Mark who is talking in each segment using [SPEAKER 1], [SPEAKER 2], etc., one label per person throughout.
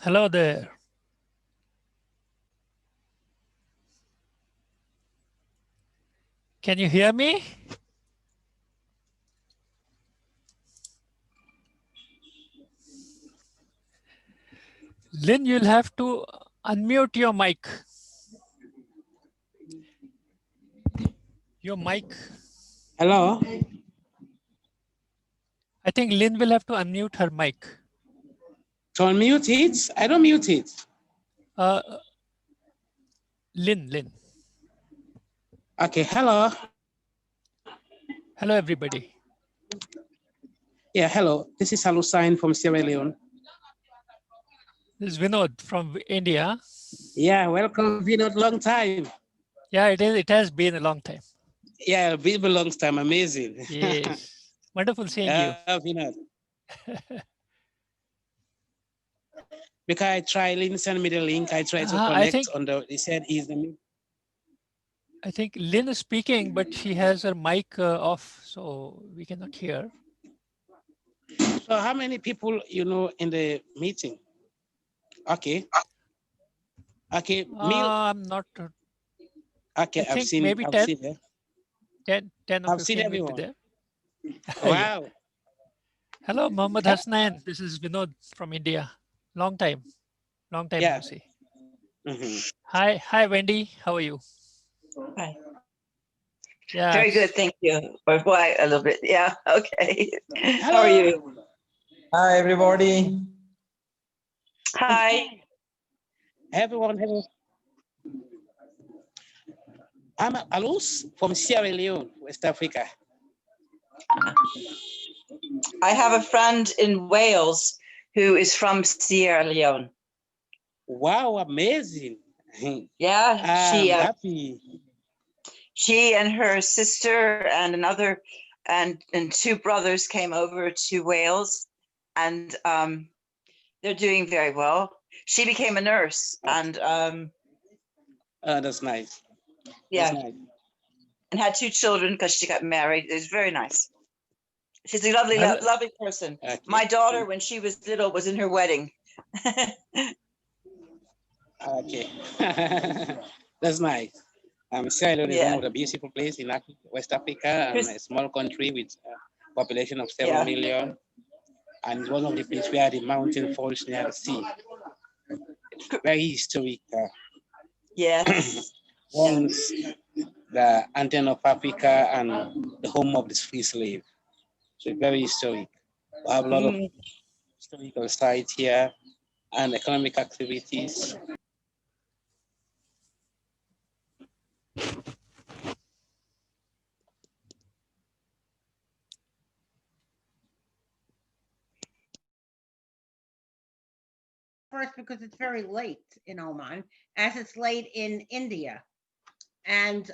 [SPEAKER 1] Hello there. Can you hear me? Lynn, you'll have to unmute your mic. Your mic.
[SPEAKER 2] Hello.
[SPEAKER 1] I think Lynn will have to unmute her mic.
[SPEAKER 2] To unmute it? I don't mute it.
[SPEAKER 1] Lynn.
[SPEAKER 2] Okay, hello.
[SPEAKER 1] Hello, everybody.
[SPEAKER 2] Yeah, hello. This is Halusain from Sierra Leone.
[SPEAKER 1] This is Vinod from India.
[SPEAKER 2] Yeah, welcome, Vinod. Long time.
[SPEAKER 1] Yeah, it has been a long time.
[SPEAKER 2] Yeah, a bit long time. Amazing.
[SPEAKER 1] Yes. Wonderful seeing you.
[SPEAKER 2] Vinod. Because I try, Lynn send me the link. I try to connect on the, he said he's the.
[SPEAKER 1] I think Lynn is speaking, but she has her mic off, so we cannot hear.
[SPEAKER 2] So how many people you know in the meeting? Okay. Okay.
[SPEAKER 1] I'm not.
[SPEAKER 2] Okay,
[SPEAKER 1] I think maybe 10. 10 or 15 will be there.
[SPEAKER 2] Wow.
[SPEAKER 1] Yeah. Hello, Mohammad Hasnain. This is Vinod from India. Long time no see. Hi, Wendy. How are you?
[SPEAKER 3] Hi.
[SPEAKER 1] Yeah.
[SPEAKER 3] Very good, thank you. Or why a little bit? Yeah. Okay. How are you?
[SPEAKER 4] Hi, everybody.
[SPEAKER 3] Hi.
[SPEAKER 2] Everyone. I'm Alus from Sierra Leone, West Africa.
[SPEAKER 3] I have a friend in Wales who is from Sierra Leone.
[SPEAKER 2] Wow, amazing.
[SPEAKER 3] Yeah,
[SPEAKER 2] I'm happy.
[SPEAKER 3] She and her sister and another and two brothers came over to Wales, and they're doing very well. She became a nurse, and
[SPEAKER 2] that's nice.
[SPEAKER 3] Yeah,
[SPEAKER 2] that's nice.
[SPEAKER 3] And had 2 children because she got married. It's very nice. She's a lovely, lovely person. Okay. My daughter, when she was little, was in her wedding.
[SPEAKER 2] Okay, that's nice. Sierra Leone is one of the beautiful places in West Africa, and a small country with a population of 7 million. And it's one of the places where the mountain falls near the sea. It's very historic.
[SPEAKER 3] Yes.
[SPEAKER 2] Once the anthem of Africa and the home of the free slave. So it's very historic. We have a lot of historical sites here and economic activities.
[SPEAKER 5] First, because it's very late in Oman, as it's late in India. And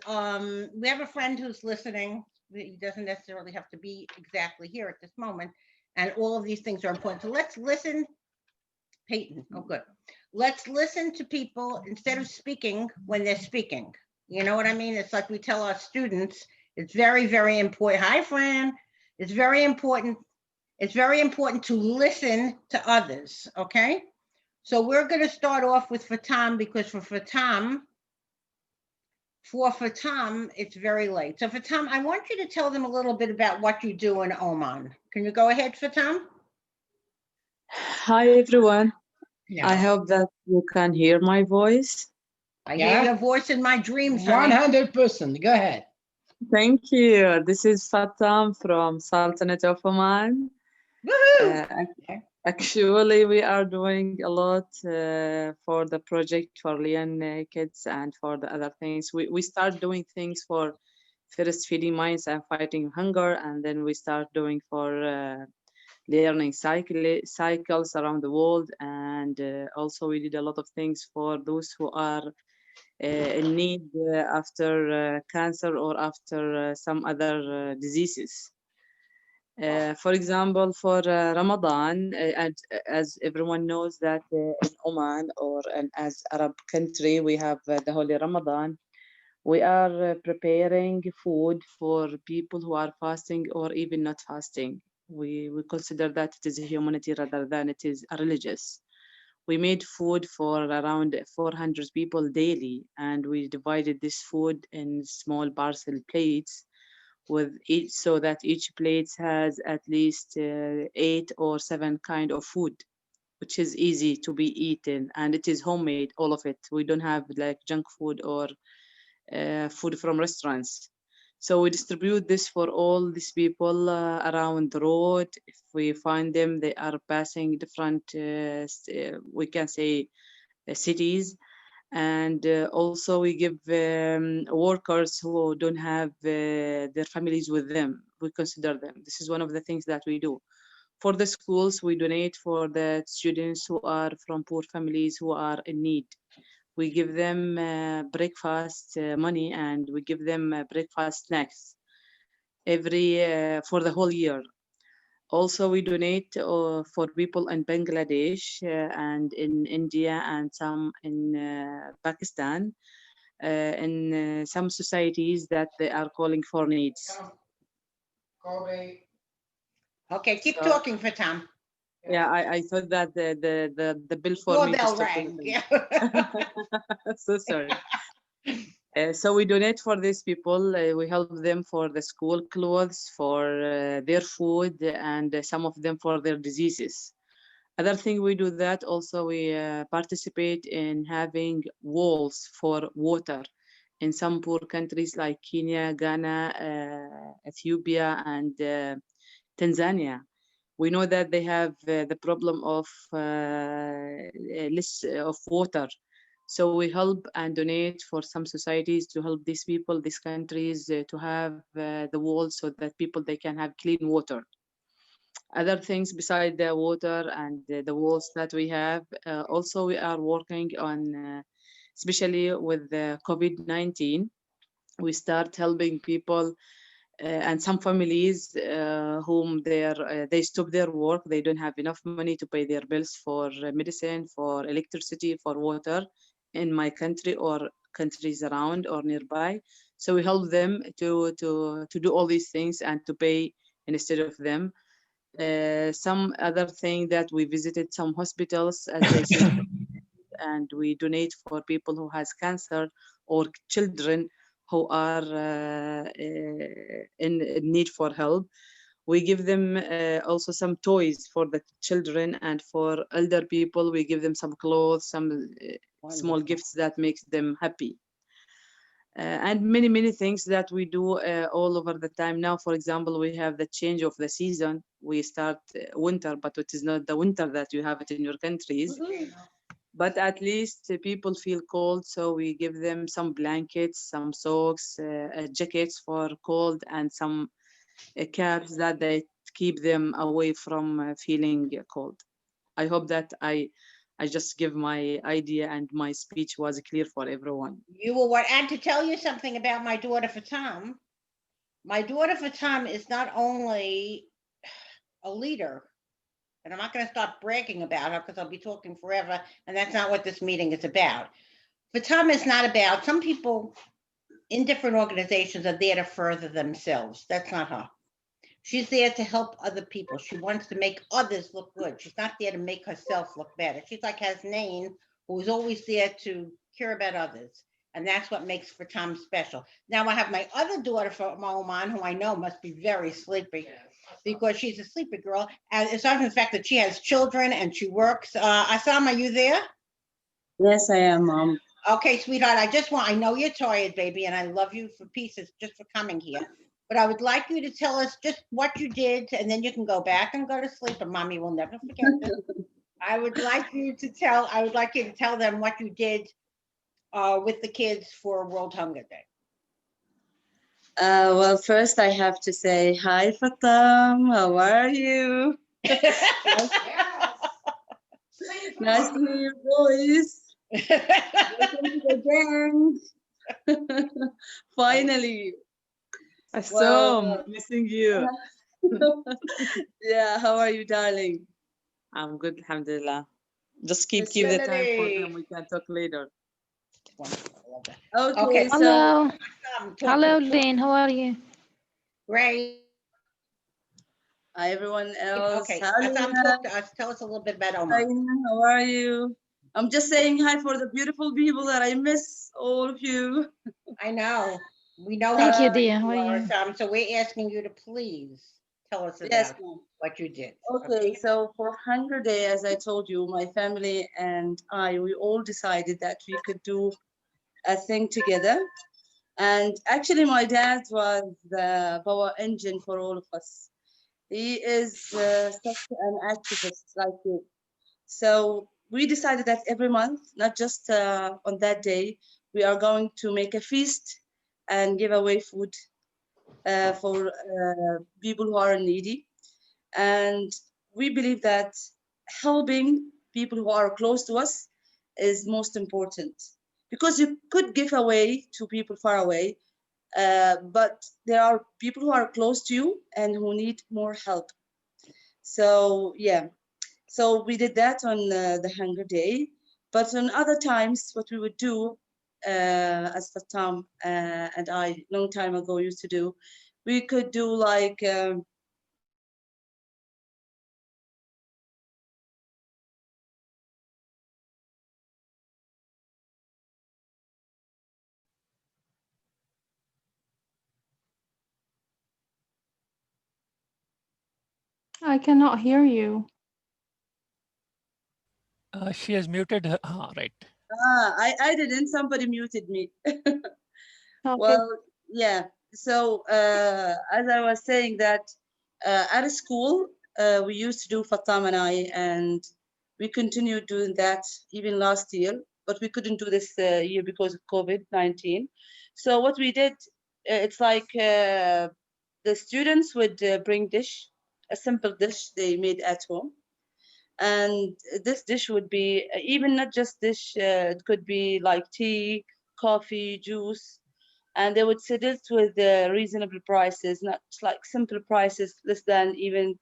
[SPEAKER 5] we have a friend who's listening. He doesn't necessarily have to be exactly here at this moment. And all of these things are important. So let's listen. Peyton, oh, good. Let's listen to people instead of speaking when they're speaking. You know what I mean? It's like we tell our students, it's very, very important. Hi, Fran. It's very important. It's very important to listen to others, okay? So we're going to start off with Fatam, because for Fatam, it's very late. So Fatam, I want you to tell them a little bit about what you do in Oman. Can you go ahead, Fatam?
[SPEAKER 6] Hi, everyone. Yeah. I hope that you can hear my voice.
[SPEAKER 5] I hear your voice in my dreams.
[SPEAKER 4] 100%. Go ahead.
[SPEAKER 6] Thank you. This is Fatam from Sultanate of Oman. Actually, we are doing a lot for the project for Lynn kids and for the other things. We start doing things for first feeding minds and fighting hunger, and then we start doing for learning cycles around the world, and also we did a lot of things for those who are in need after cancer or after some other diseases. For example, for Ramadan, and as everyone knows that in Oman or as Arab country, we have the Holy Ramadan. We are preparing food for people who are fasting or even not fasting. We consider that it is a humanity rather than it is a religious. We made food for around 400 people daily, and we divided this food in small parcel plates with each, so that each plate has at least 8 or 7 kind of food, which is easy to be eaten, and it is homemade, all of it. We don't have like junk food or food from restaurants. So we distribute this for all these people around the road. If we find them, they are passing different, we can say, cities. And also we give workers who don't have their families with them. We consider them. This is one of the things that we do. For the schools, we donate for the students who are from poor families who are in need. We give them breakfast money, and we give them breakfast snacks for the whole year. Also, we donate for people in Bangladesh and in India and some in Pakistan, in some societies that they are calling for needs.
[SPEAKER 5] Okay, keep
[SPEAKER 6] So,
[SPEAKER 5] talking for Tom.
[SPEAKER 6] yeah, I thought that the bill for me to
[SPEAKER 5] Doorbell
[SPEAKER 6] stop
[SPEAKER 5] rang.
[SPEAKER 6] talking.
[SPEAKER 5] Yeah.
[SPEAKER 6] So sorry. So we donate for these people. We help them for the school clothes, for their food, and some of them for their diseases. Other thing we do that also, we participate in having walls for water in some poor countries like Kenya, Ghana, Ethiopia, and Tanzania. We know that they have the problem of less of water. So we help and donate for some societies to help these people, these countries, to have the walls so that people they can have clean water. Other things beside the water and the walls that we have, also we are working on, especially with the COVID-19, we start helping people and some families whom they stop their work. They don't have enough money to pay their bills for medicine, for electricity, for water in my country or countries around or nearby. So we help them to do all these things and to pay instead of them. Some other thing that we visited some hospitals, as I said, and we donate for people who has cancer or children who are in need for help. We give them also some toys for the children, and for elder people we give them some clothes, some small gifts that makes them happy. And many things that we do all over the time. Now, for example, we have the change of the season. We start winter, but it is not the winter that you have it in your countries. But at least people feel cold, so we give them some blankets, some socks, jackets for cold, and some caps that they keep them away from feeling cold. I hope that I just give my idea and my speech was clear for everyone.
[SPEAKER 5] You will what? And to tell you something about my daughter Fatam, my daughter Fatam is not only a leader, and I'm not going to start bragging about her because I'll be talking forever, and that's not what this meeting is about. Fatam is not about, some people in different organizations are there to further themselves. That's not her. She's there to help other people. She wants to make others look good. She's not there to make herself look better. She's like Hasnain, who's always there to care about others. And that's what makes Fatam special. Now I have my other daughter from Oman, who I know must be very sleepy because she's a sleepy girl. And aside from the fact that she has children and she works. Assam, are you there?
[SPEAKER 7] Yes, I am, Mom.
[SPEAKER 5] Okay, sweetheart, I know you're tired, baby, and I love you for pieces just for coming here. But I would like you to tell us just what you did, and then you can go back and go to sleep, and Mommy will never forget this. I would like you to tell them what you did with the kids for World Hunger Day.
[SPEAKER 7] Well, first I have to say hi, Fatam. How are you? Nice to hear your voice. Welcome to the gang. Finally.
[SPEAKER 6] Well, missing you.
[SPEAKER 7] Yeah, how are you, darling?
[SPEAKER 6] I'm good, alhamdulillah. Just keep the time for them. We can talk later.
[SPEAKER 7] Okay,
[SPEAKER 8] Hello.
[SPEAKER 7] so
[SPEAKER 8] Hello, Lynn. How are you?
[SPEAKER 5] Great.
[SPEAKER 7] Hi, everyone else.
[SPEAKER 5] Okay,
[SPEAKER 7] Hi,
[SPEAKER 5] Assam,
[SPEAKER 7] Lina.
[SPEAKER 5] talk to us. Tell us a little bit about
[SPEAKER 7] Hi,
[SPEAKER 5] Oman.
[SPEAKER 7] Lina. How are you? I'm just saying hi for the beautiful people that I miss all of you.
[SPEAKER 5] I know. We know how
[SPEAKER 8] Thank you,
[SPEAKER 5] great
[SPEAKER 8] dear. How
[SPEAKER 5] you
[SPEAKER 8] are
[SPEAKER 5] are,
[SPEAKER 8] you?
[SPEAKER 5] Assam. So we're asking you to please tell us
[SPEAKER 7] Yes,
[SPEAKER 5] about
[SPEAKER 7] ma'am.
[SPEAKER 5] what you did.
[SPEAKER 7] Okay, so for Hunger Day, as I told you, my family and I, we all decided that we could do a thing together. And actually, my dad was the power engine for all of us. He is such an activist like you. So we decided that every month, not just on that day, we are going to make a feast and give away food for people who are needy. And we believe that helping people who are close to us is most important because you could give away to people far away, but there are people who are close to you and who need more help. So yeah, so we did that on the Hunger Day, but on other times, what we would do, as Fatam and I long time ago used to do, we could do like
[SPEAKER 8] I cannot hear you.
[SPEAKER 1] She has muted her. Right.
[SPEAKER 7] I didn't. Somebody muted me.
[SPEAKER 8] Okay.
[SPEAKER 7] Well, yeah. So as I was saying that at school we used to do Fatam and I, and we continued doing that even last year, but we couldn't do this year because of COVID-19. So what we did, it's like the students would bring dish, a simple dish they made at home, and this dish would be even not just dish, it could be like tea, coffee, juice, and they would sell it with reasonable prices, not like simple prices, less than even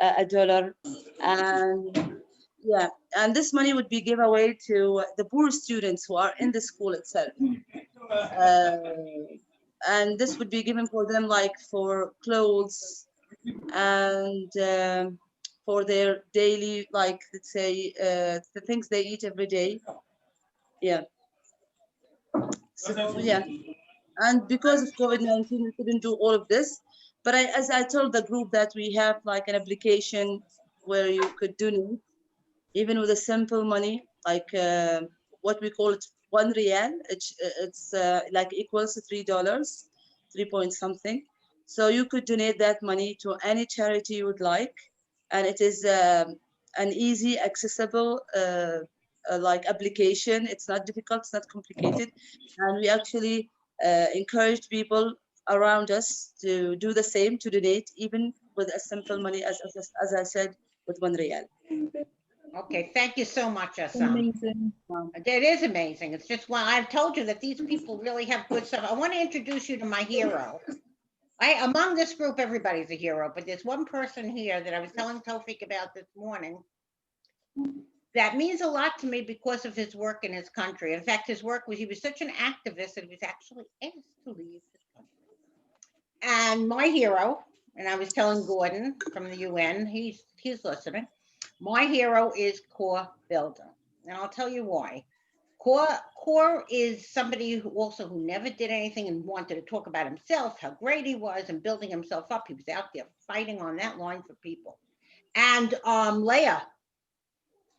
[SPEAKER 7] $1. And yeah, and this money would be given away to the poor students who are in the school itself. Uh, and this would be given for them like for clothes and for their daily, like let's say the things they eat every day. Yeah. So yeah, and because of COVID-19, we couldn't do all of this. But as I told the group that we have like an application where you could donate, even with a simple money, like what we call it 1 riyal. It's like equals to $3, 3 point something. So you could donate that money to any charity you would like, and it is an easy, accessible like application. It's not difficult, it's not complicated, and we actually encouraged people around us to do the same, to donate even with a simple money, as I said, with 1 riyal.
[SPEAKER 5] Okay, thank you so much, Assam.
[SPEAKER 7] Amazing. Wow.
[SPEAKER 5] It is amazing. It's just, well, I've told you that these people really have good stuff. I want to introduce you to my hero. Among this group, everybody's a hero, but there's one person here that I was telling Tofik about this morning that means a lot to me because of his work in his country. In fact, his work was, he was such an activist that he was actually asked to leave his country. And my hero, and I was telling Gordon from the UN, he's listening. My hero is Core Builder, and I'll tell you why. Core is somebody who never did anything and wanted to talk about himself, how great he was, and building himself up. He was out there fighting on that line for people. And Leah,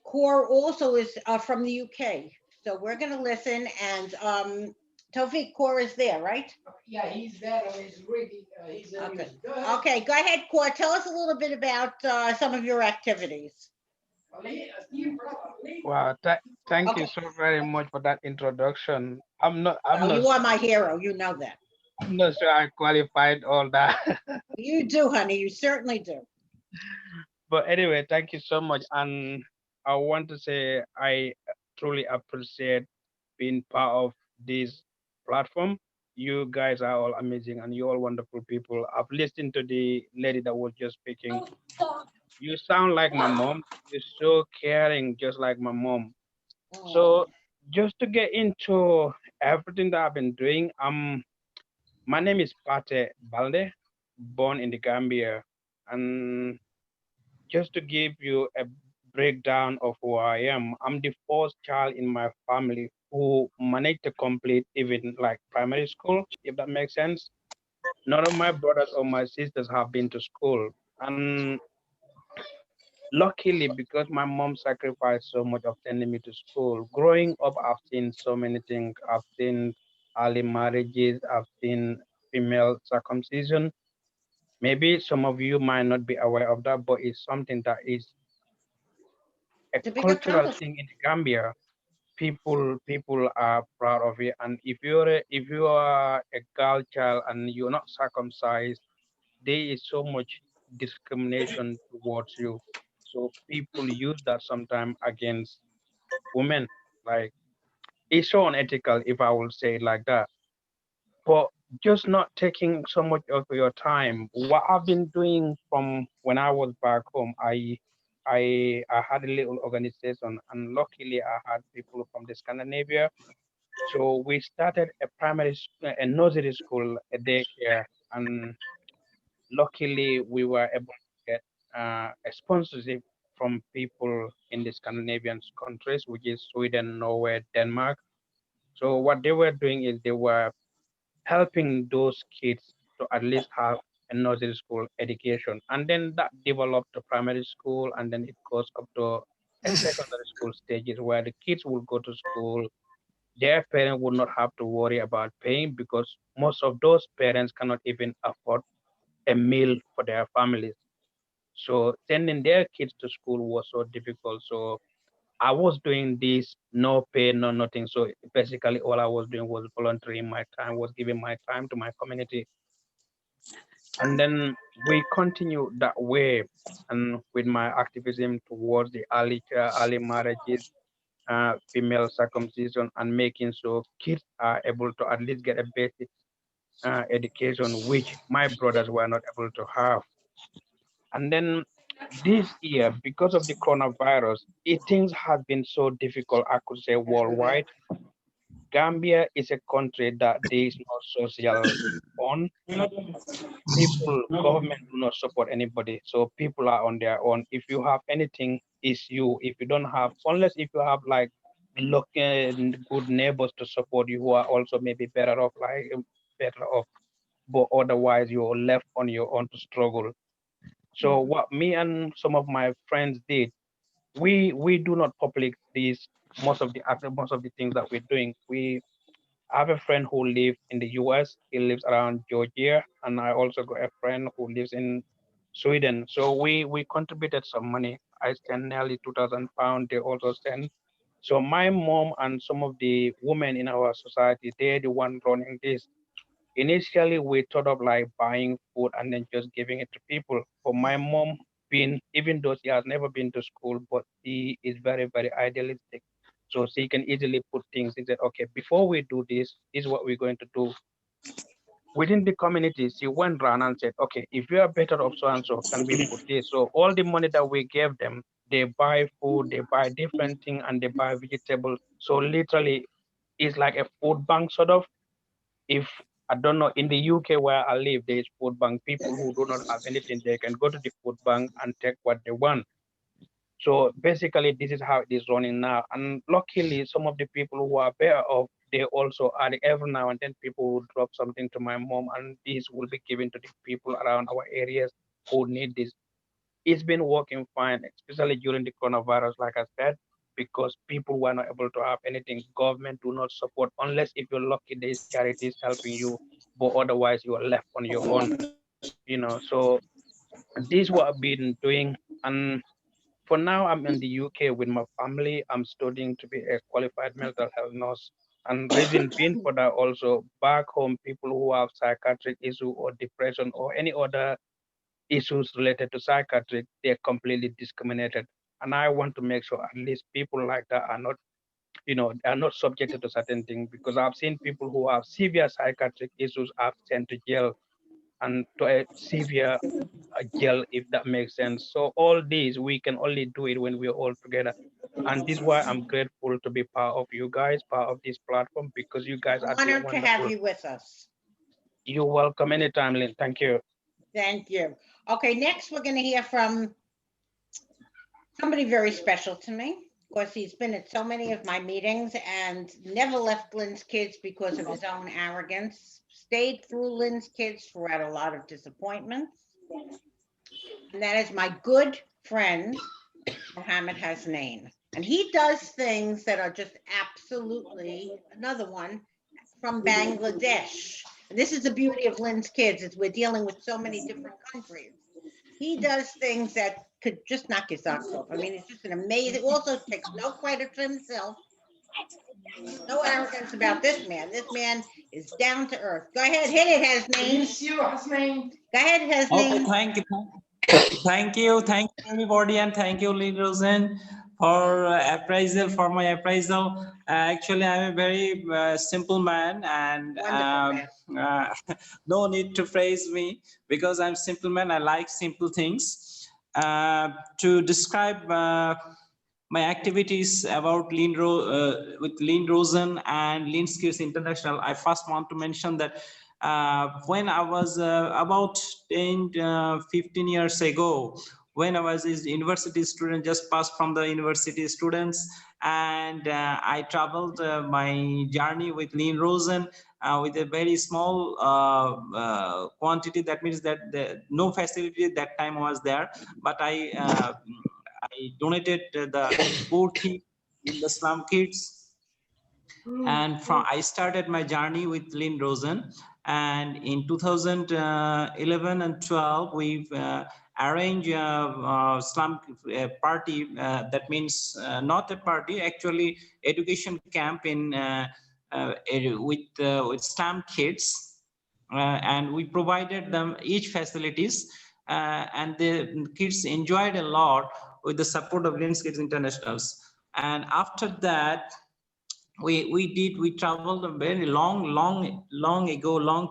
[SPEAKER 5] Core also is from the UK. So we're going to listen. And Tofik, Core is there, right?
[SPEAKER 4] Yeah, he's there and he's ready. He's
[SPEAKER 5] Okay.
[SPEAKER 4] Go ahead.
[SPEAKER 5] Okay, go ahead, Core. Tell us a little bit about some of your activities.
[SPEAKER 2] Wow, thank you
[SPEAKER 5] Okay.
[SPEAKER 2] so very much for that introduction.
[SPEAKER 5] Well, you are my hero. You know that.
[SPEAKER 2] I'm not sure I qualified all that.
[SPEAKER 5] You do, honey. You certainly do.
[SPEAKER 2] But anyway, thank you so much. And I want to say I truly appreciate being part of this platform. You guys are all amazing and you're all wonderful people. I've listened to the lady that was just speaking. You sound like my mom. You're so caring, just like my mom.
[SPEAKER 5] Oh.
[SPEAKER 2] So just to get into everything that I've been doing, my name is Pate Balde, born in the Gambia.
[SPEAKER 9] And just to give you a breakdown of who I am, I'm the first child in my family who managed to complete even like primary school, if that makes sense. None of my brothers or my sisters have been to school. And luckily, because my mom sacrificed so much of sending me to school, growing up, I've seen so many things. I've seen early marriages, I've seen female circumcision. Maybe some of you might not be aware of that, but it's something that is a
[SPEAKER 5] It's a big
[SPEAKER 9] cultural
[SPEAKER 5] accomplishment.
[SPEAKER 9] thing in the Gambia. People are proud of it. And if you are a girl child and you're not circumcised, there is so much discrimination towards you. So people use that sometimes against women. Like it's so unethical, if I will say it like that. But just not taking so much of your time. What I've been doing from when I was back home, I had a little organization, and luckily I had people from the Scandinavia. So we started a a nursery school, a daycare, and luckily we were able to get a sponsorship from people in the Scandinavian countries, which is Sweden, Norway, Denmark. So what they were doing is they were helping those kids to at least have a nursery school education, and then that developed to primary school, and then it goes up to a secondary school stages where the kids will go to school. Their parents would not have to worry about paying because most of those parents cannot even afford a meal for their families. So sending their kids to school was so difficult. So I was doing this, no pay, no nothing. So basically, all I was doing was volunteering my time, was giving my time to my community. And then we continue that way, and with my activism towards the early marriages, female circumcision, and making sure kids are able to at least get a basic education, which my brothers were not able to have. And then this year, because of the coronavirus, things have been so difficult, I could say worldwide. Gambia is a country that there is no social bond. People, government do not support anybody. So people are on their own. If you have anything, it's you. If you don't have, unless if you have like looking good neighbors to support you who are also maybe better off, better off, but otherwise you're left on your own to struggle. So what me and some of my friends did, we do not public these most of the things that we're doing. I have a friend who lives in the US. He lives around Georgia, and I also got a friend who lives in Sweden. So we contributed some money. I sent nearly £2,000. They also sent. So my mom and some of the women in our society, they're the one running this. Initially, we thought of like buying food and then just giving it to people. For my mom, being even though she has never been to school, but she is very, very idealistic. So she can easily put things in that, okay, before we do this is what we're going to do. Within the community, she went around and said, okay, if you are better off so and so, can we put this? So all the money that we gave them, they buy food, they buy different things, and they buy vegetables. So literally, it's like a food bank sort of. If I don't know, in the UK where I live, there is food bank. People who do not have anything, they can go to the food bank and take what they want. So basically, this is how it is running now. And luckily, some of the people who are better off, they also are every now and then people will drop something to my mom, and this will be given to the people around our areas who need this. It's been working fine, especially during the coronavirus, like I said, because people were not able to have anything. Government do not support unless if you're lucky, there's charities helping you, but otherwise you are left on your own. So this is what I've been doing. And for now, I'm in the UK with my family. I'm studying to be a qualified mental health nurse. And reason being for that also, back home, people who have psychiatric issue or depression or any other issues related to psychiatric, they're completely discriminated. And I want to make sure at least people like that are not, are not subjected to certain things, because I've seen people who have severe psychiatric issues are sent to jail, and to a severe jail, if that makes sense. So all these, we can only do it when we're all together. And this is why I'm grateful to be part of you guys, part of this platform, because you guys are doing
[SPEAKER 5] Honored to have
[SPEAKER 9] wonderful.
[SPEAKER 5] you with us.
[SPEAKER 9] You're welcome anytime, Lynn. Thank you.
[SPEAKER 5] Thank you. Okay, next we're going to hear from somebody very special to me. Of course, he's been at so many of my meetings and never left Lynn's Kids because of his own arrogance. Stayed through Lynn's Kids throughout a lot of disappointments. And that is my good friend, Mohammed Hasnain. And he does things that are just absolutely, another one, from Bangladesh. And this is the beauty of Lynn's Kids, is we're dealing with so many different countries. He does things that could just knock your socks off. I mean, it's just an amazing, also takes no credit to himself. No arrogance about this man. This man is down to earth. Go ahead, hit it, Hasnain. Go ahead, Hasnain.
[SPEAKER 10] Okay, thank you, everybody, and thank you, Lynn Rosen, for appraisal, for my appraisal. Actually, I'm a very simple man, and no need to praise me because I'm simple man. I like simple things. To describe my activities about with Lynn Rosen and Lynn Kids International, I first want to mention that when I was about 10, 15 years ago, when I was a university student, just passed from the university students, and I traveled my journey with Lynn Rosen with a very small quantity. That means that no facility at that time was there, but I donated the poor kids in the slum kids. And I started my journey with Lynn Rosen. And in 2011 and 12, we've arranged a slum party. That means not a party, actually education camp in with slum kids. And we provided them each facilities. And the kids enjoyed a lot with the support of Lynn Kids Internationals. And after that, we traveled a very long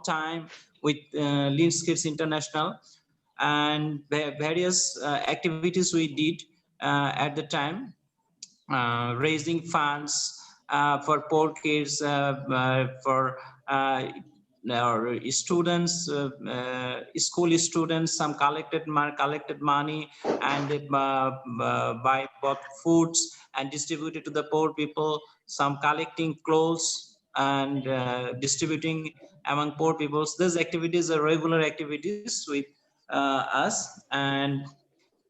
[SPEAKER 10] time with Lynn Kids International, and various activities we did at the time, raising funds for poor kids, for students, school students. Some collected money, and they bought foods and distributed to the poor people. Some collecting clothes and distributing among poor people. So those activities are regular activities with us. And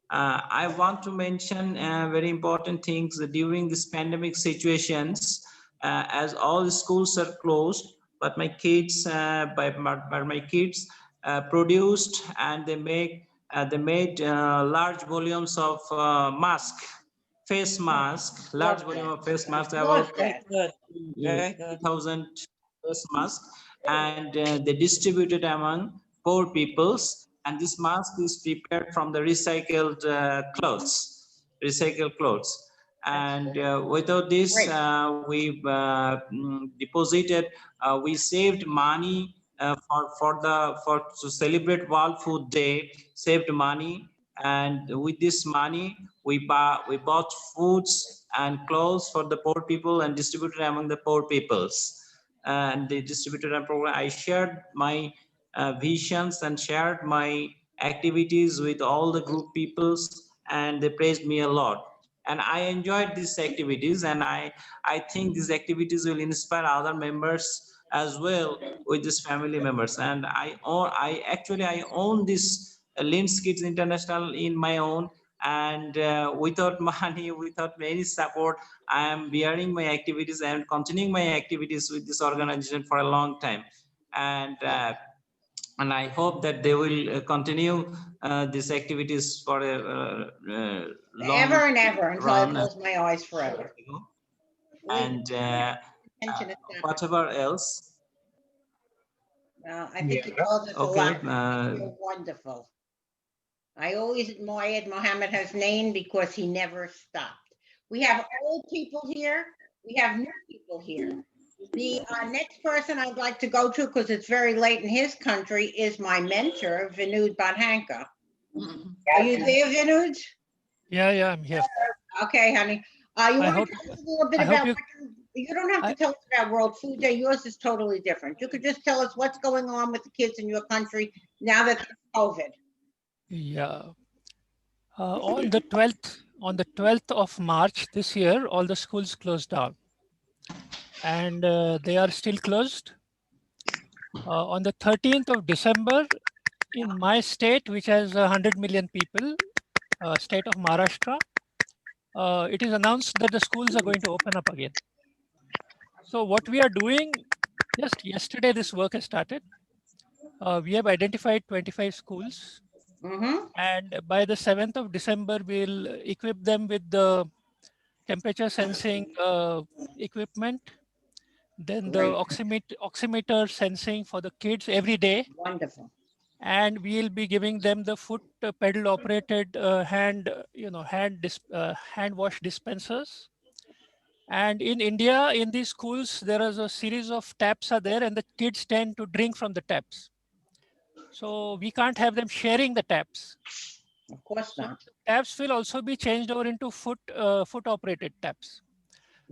[SPEAKER 10] I want to mention very important things during this pandemic situations, as all schools are closed, but my kids, my kids produced, and they made large volumes of face mask, large volume of face masks, about 3,000 face masks, and they distributed among poor peoples. And this mask is prepared from the recycled clothes. And without this, we've deposited, we saved money to celebrate World Food Day, saved money. And with this money, we bought foods and clothes for the poor people and distributed among the poor peoples. And they distributed a program. I shared my visions and shared my activities with all the group peoples, and they praised me a lot. And I enjoyed these activities, and I think these activities will inspire other members as well with these family members. And I own this Lynn Kids International in my own, and without money, without any support, I am bearing my activities and continuing my activities with this organization for a long time. And I hope that they will continue these activities for a long
[SPEAKER 5] Ever and ever, until I
[SPEAKER 10] run.
[SPEAKER 5] close my eyes forever.
[SPEAKER 10] And whatever else.
[SPEAKER 5] I think you told us a lot. You're wonderful. I always admired Mohammed Hasnain because he never stopped. We have old people here. We have new people here. The next person I'd like to go to, because it's very late in his country, is my mentor, Vinud Badhanka. Are you there, Vinud?
[SPEAKER 1] Yeah, I'm here.
[SPEAKER 5] Okay, honey. You want to tell us a little bit about, you don't have to tell us about World Food Day. Yours is totally different. You could just tell us what's going on with the kids in your country now that there's COVID.
[SPEAKER 1] Yeah. On the 12th of March this year, all the schools closed down, and they are still closed. On the 13th of December, in my state, which has 100 million people, state of Maharashtra, it is announced that the schools are going to open up again. So what we are doing, just yesterday, this work has started. We have identified 25 schools, and by the 7th of December, we'll equip them with the temperature sensing equipment, then the oximeter sensing for the kids every day.
[SPEAKER 5] Wonderful.
[SPEAKER 1] And we'll be giving them the foot pedal operated hand wash dispensers. And in India, in these schools, there is a series of taps are there, and the kids tend to drink from the taps. So we can't have them sharing the taps.
[SPEAKER 5] Of course
[SPEAKER 1] So
[SPEAKER 5] not.
[SPEAKER 1] taps will also be changed over into foot operated taps.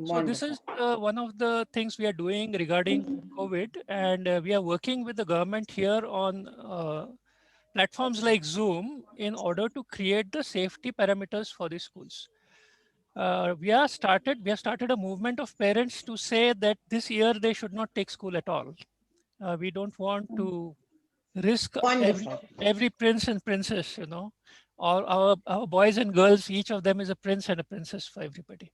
[SPEAKER 1] So this is one of the things we are doing regarding COVID, and we are working with the government here on platforms like Zoom in order to create the safety parameters for the schools. We have started a movement of parents to say that this year they should not take school at all. We don't want to risk every prince and princess, or our boys and girls, each of them is a prince and a princess for everybody.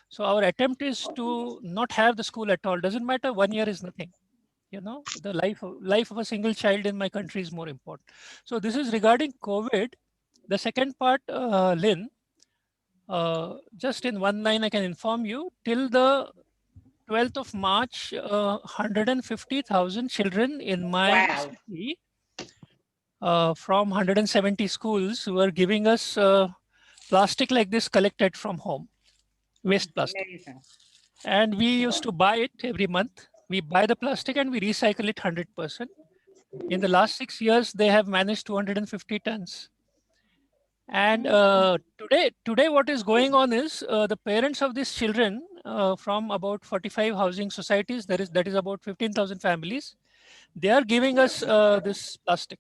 [SPEAKER 1] So our attempt is to not have the school at all. Doesn't matter, 1 year is nothing. The life of a single child in my country is more important. So this is regarding COVID. The second part, Lynn, just in one line, I can inform you, till the 12th of March, 150,000 children in my city from 170 schools were giving us plastic like this collected from home, waste plastic.
[SPEAKER 5] Amazing.
[SPEAKER 1] And we used to buy it every month. We buy the plastic and we recycle it 100%. In the last 6 years, they have managed 250 tons. And today, what is going on is the parents of these children from about 45 housing societies, that is about 15,000 families, they are giving us this plastic.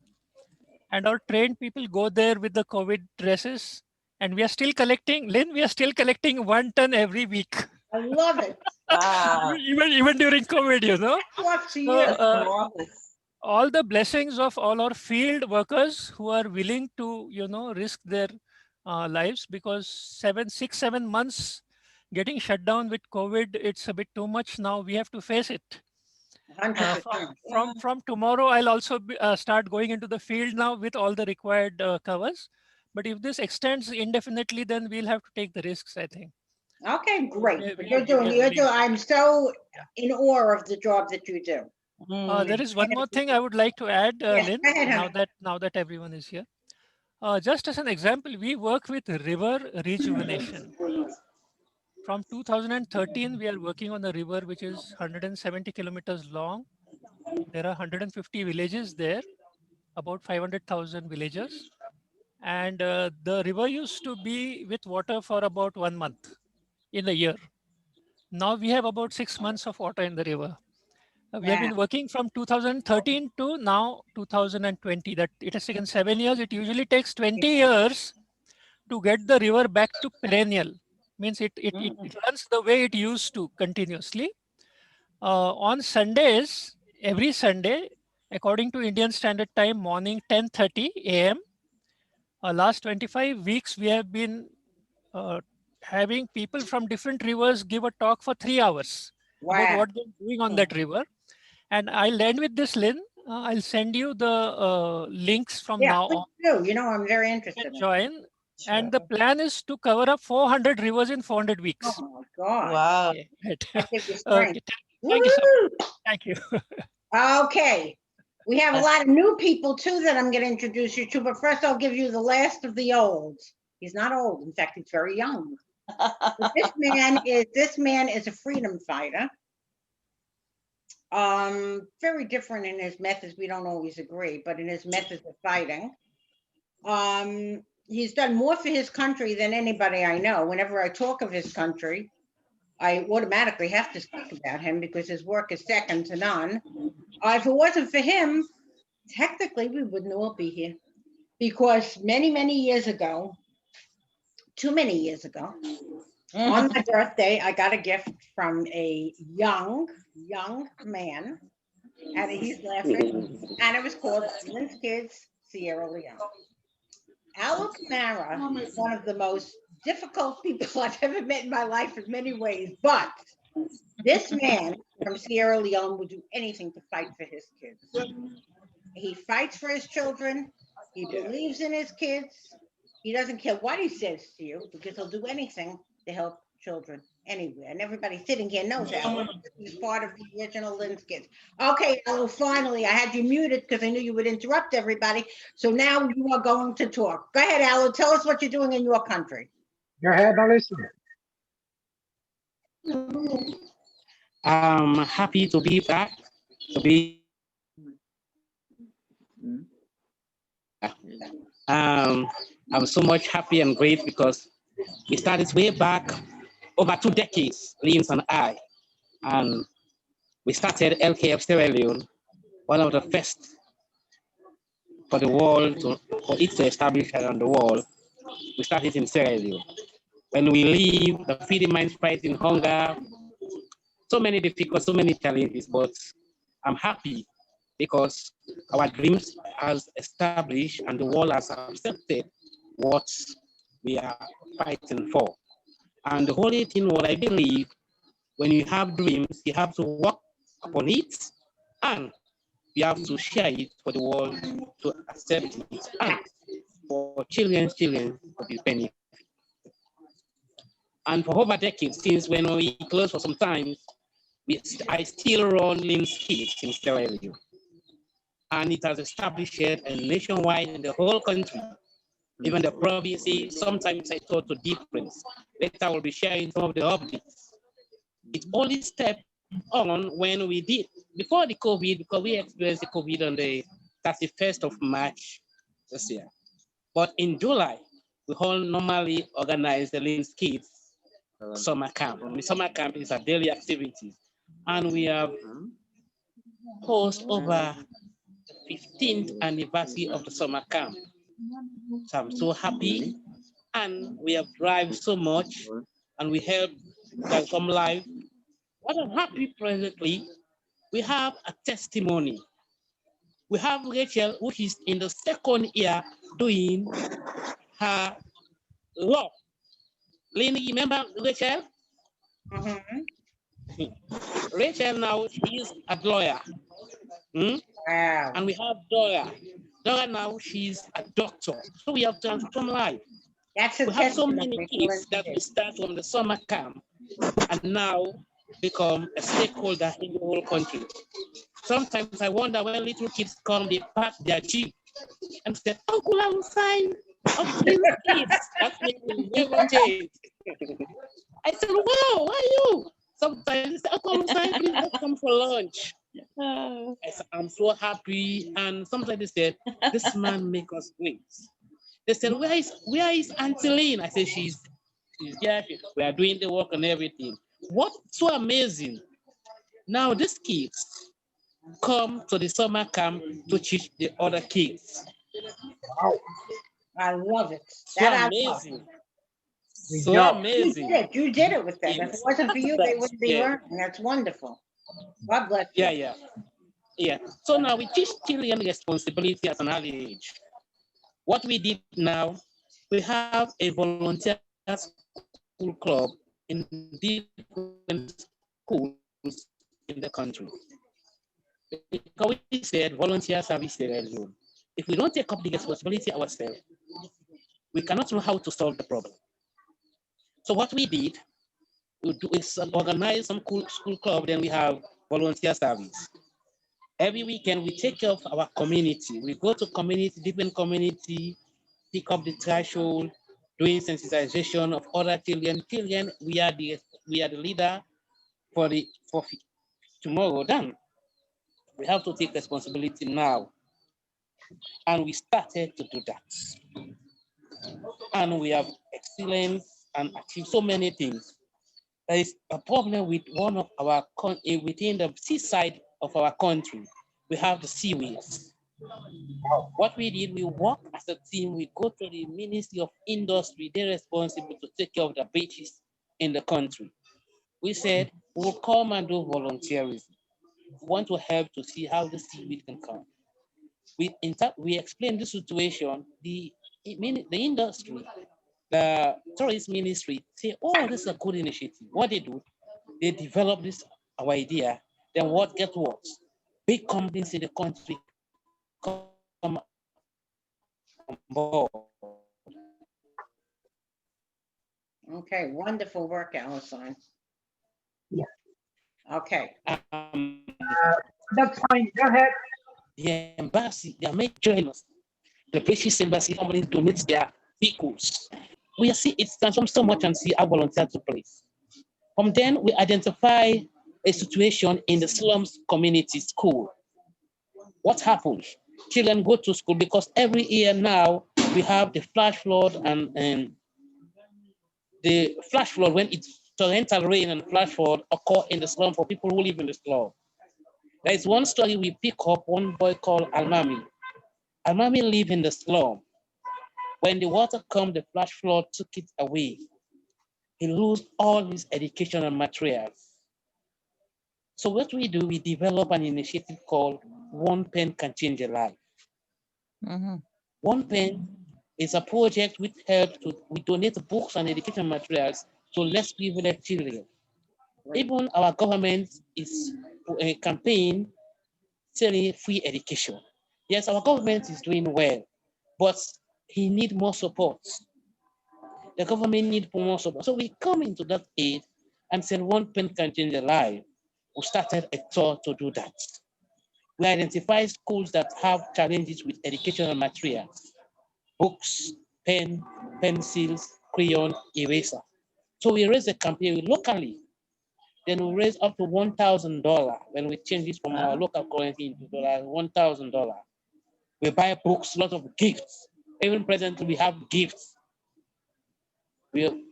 [SPEAKER 1] And our trained people go there with the COVID dresses, and we are still collecting, Lynn, we are still collecting 1 ton every week.
[SPEAKER 5] I love it.
[SPEAKER 1] even during COVID,
[SPEAKER 5] So,
[SPEAKER 1] all the blessings of all our field workers who are willing to, risk their lives, because 7 months getting shut down with COVID, it's a bit too much now. We have to face it. From tomorrow, I'll also start going into the field now with all the required covers. But if this extends indefinitely, then we'll have to take the risks, I think.
[SPEAKER 5] Okay, great. But you're doing. I'm so in awe of the job that you do.
[SPEAKER 1] There is one more thing I would like to add, Lynn, now that everyone is here. Just as an example, we work with river rejuvenation. From 2013, we are working on a river which is 170 kilometers long. There are 150 villages there, about 500,000 villagers. And the river used to be with water for about 1 month in a year. Now we have about 6 months of water in the river. We have been working from 2013 to now 2020. That it has taken 7 years. It usually takes 20 years to get the river back to perennial. Means it runs the way it used to continuously. On Sundays, every Sunday, according to Indian Standard Time, morning 10:30 a.m. Last 25 weeks, we have been having people from different rivers give a talk for 3 hours about what they're doing on that river. And I'll end with this, Lynn. I'll send you the links from now on.
[SPEAKER 5] I'm very interested.
[SPEAKER 1] Join. And the plan is to cover up 400 rivers in 400 weeks.
[SPEAKER 5] Oh my God.
[SPEAKER 3] Wow.
[SPEAKER 1] Okay.
[SPEAKER 5] Okay,
[SPEAKER 1] Thank you so much. Thank you.
[SPEAKER 5] Okay. We have a lot of new people too that I'm going to introduce you to, but first I'll give you the last of the olds. He's not old. In fact, he's very young. This man is a freedom fighter. Very different in his methods. We don't always agree, but in his methods of fighting. He's done more for his country than anybody I know. Whenever I talk of his country, I automatically have to speak about him because his work is second to none. If it wasn't for him, technically we wouldn't all be here, because many, many years ago, too many years ago, on my birthday, I got a gift from a young man, and he's laughing, and it was called Lynn's Kids, Sierra Leone. Al Camara is one of the most difficult people I've ever met in my life in many ways, but this man from Sierra Leone would do anything to fight for his kids. He fights for his children. He believes in his kids. He doesn't care what he says to you because he'll do anything to help children anywhere. And everybody sitting here knows that. He's part of the original Lynn's Kids. Okay, Alo, finally, I had you muted because I knew you would interrupt everybody. So now you are going to talk. Go ahead, Alo. Tell us what you're doing in your country.
[SPEAKER 9] Go ahead, I listen.
[SPEAKER 2] I'm happy to be back, to be I'm so much happy and great because we started way back over 2 decades, Lynn and I, and we started LKF Sierra Leone, one of the first for the world, for it to establish around the world. We started in Sierra Leone. When we leave, the feeding minds fighting hunger, so many difficulties, so many challenges, but I'm happy because our dreams has established and the world has accepted what we are fighting for. And the only thing what I believe, when you have dreams, you have to work upon it and you have to share it for the world to accept it and for children to be benefit. And for over decades, since when we close for some time, I still run Lynn's Kids in Sierra Leone. And it has established a nationwide in the whole country, even the provinces. Sometimes I thought to difference. Later I will be sharing some of the updates. It only stepped on when we did, before the COVID, because we experienced the COVID on the 31st of March this year. But in July, we all normally organize the Lynn's Kids summer camp. The summer camp is a daily activity. And we have host over 15th anniversary of the summer camp. So I'm so happy, and we have thrived so much, and we help them come live. What I'm happy presently, we have a testimony. We have Rachel, who is in the 2nd year doing her law. Lynn, you remember Rachel? Rachel now, she is a lawyer.
[SPEAKER 5] Wow.
[SPEAKER 2] And we have Dora. Dora now, she's a doctor. So we have transformed life. We have so many kids that we start from the summer camp and now become a stakeholder in the whole country. Sometimes I wonder when little kids come, they pack their jeep and say, Uncle, I'm fine. Of these kids. That makes me never change. I said, wow, why you? Sometimes they say, Uncle, I'm fine, please let's come for lunch. I said, I'm so happy. And sometimes they said, this man make us great. They said, where is Auntie Lynn? I said, she's here. We are doing the work and everything. What's so amazing? Now these kids come to the summer camp to teach the other kids.
[SPEAKER 5] Wow. I love it.
[SPEAKER 2] So amazing. So amazing.
[SPEAKER 5] You did it with them. If it wasn't for you, they wouldn't be learning. That's wonderful. God bless you.
[SPEAKER 2] Yeah. So now we teach children responsibility at an early age. What we did now, we have a volunteer school club in different schools in the country. Because we said volunteer service alone. If we don't take up the responsibility ourselves, we cannot know how to solve the problem. So what we did, we organize some school club, then we have volunteer service. Every weekend, we take care of our community. We go to different community, pick up the threshold, doing sensitization of other children. Children, we are the leader for tomorrow. Then we have to take responsibility now, and we started to do that. And we have excellence and achieved so many things. There is a problem with one of our within the seaside of our country. We have the seaways. What we did, we work as a team. We go to the Ministry of Industry. They're responsible to take care of the beaches in the country. We said we'll come and do volunteerism. We want to help to see how the seaweed can come. We explained the situation. The industry, the tourist ministry say, oh, this is a good initiative. What they do, they develop this our idea. Then what get what? Big companies in the country come on board.
[SPEAKER 5] Okay, wonderful work, Alison. Yeah. Okay.
[SPEAKER 4] That's fine. Go ahead.
[SPEAKER 2] The embassy, they are making journalists. The British embassy companies donate their vehicles. We see it's transformed so much and see how volunteer took place. From then, we identify a situation in the slums community school. What happened? Children go to school because every year now we have the flash flood and the flash flood when it's torrential rain and flash flood occur in the slum for people who live in the slum. There is one story we pick up, one boy called Almami. Almami lived in the slum. When the water came, the flash flood took it away. He lost all his educational materials. So what we do, we develop an initiative called One Pen Can Change a Life. One Pen is a project which helps to we donate books and education materials to less privileged children. Even our government is a campaign selling free education. Yes, our government is doing well, but he needs more support. The government needs more support. So we come into that aid and said One Pen Can Change a Life. We started a tour to do that. We identify schools that have challenges with educational materials, books, pen, pencils, crayon, eraser. So we raise a campaign locally. Then we raise up to $1,000 when we change it from our local currency into dollars, $1,000. We buy books, lots of gifts. Even presently, we have gifts. We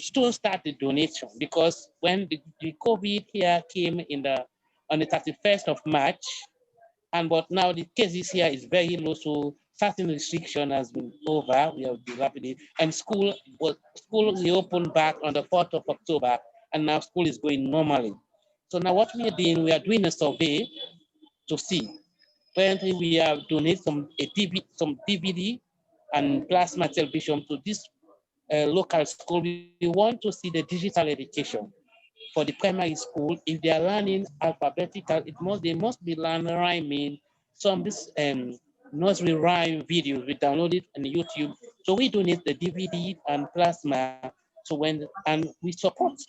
[SPEAKER 2] still start the donation because when the COVID here came on the 31st of March, but now the cases here is very low, so certain restriction has been over. We have been rapidly, and school reopened back on the 4th of October, and now school is going normally. So now what we are doing a survey to see. Currently, we have donated some DVD and plasma television to this local school. We want to see the digital education for the primary school. If they are learning alphabetical, they must be learning rhyming. Some this nursery rhyme videos we downloaded on YouTube. So we donate the DVD and plasma. And we support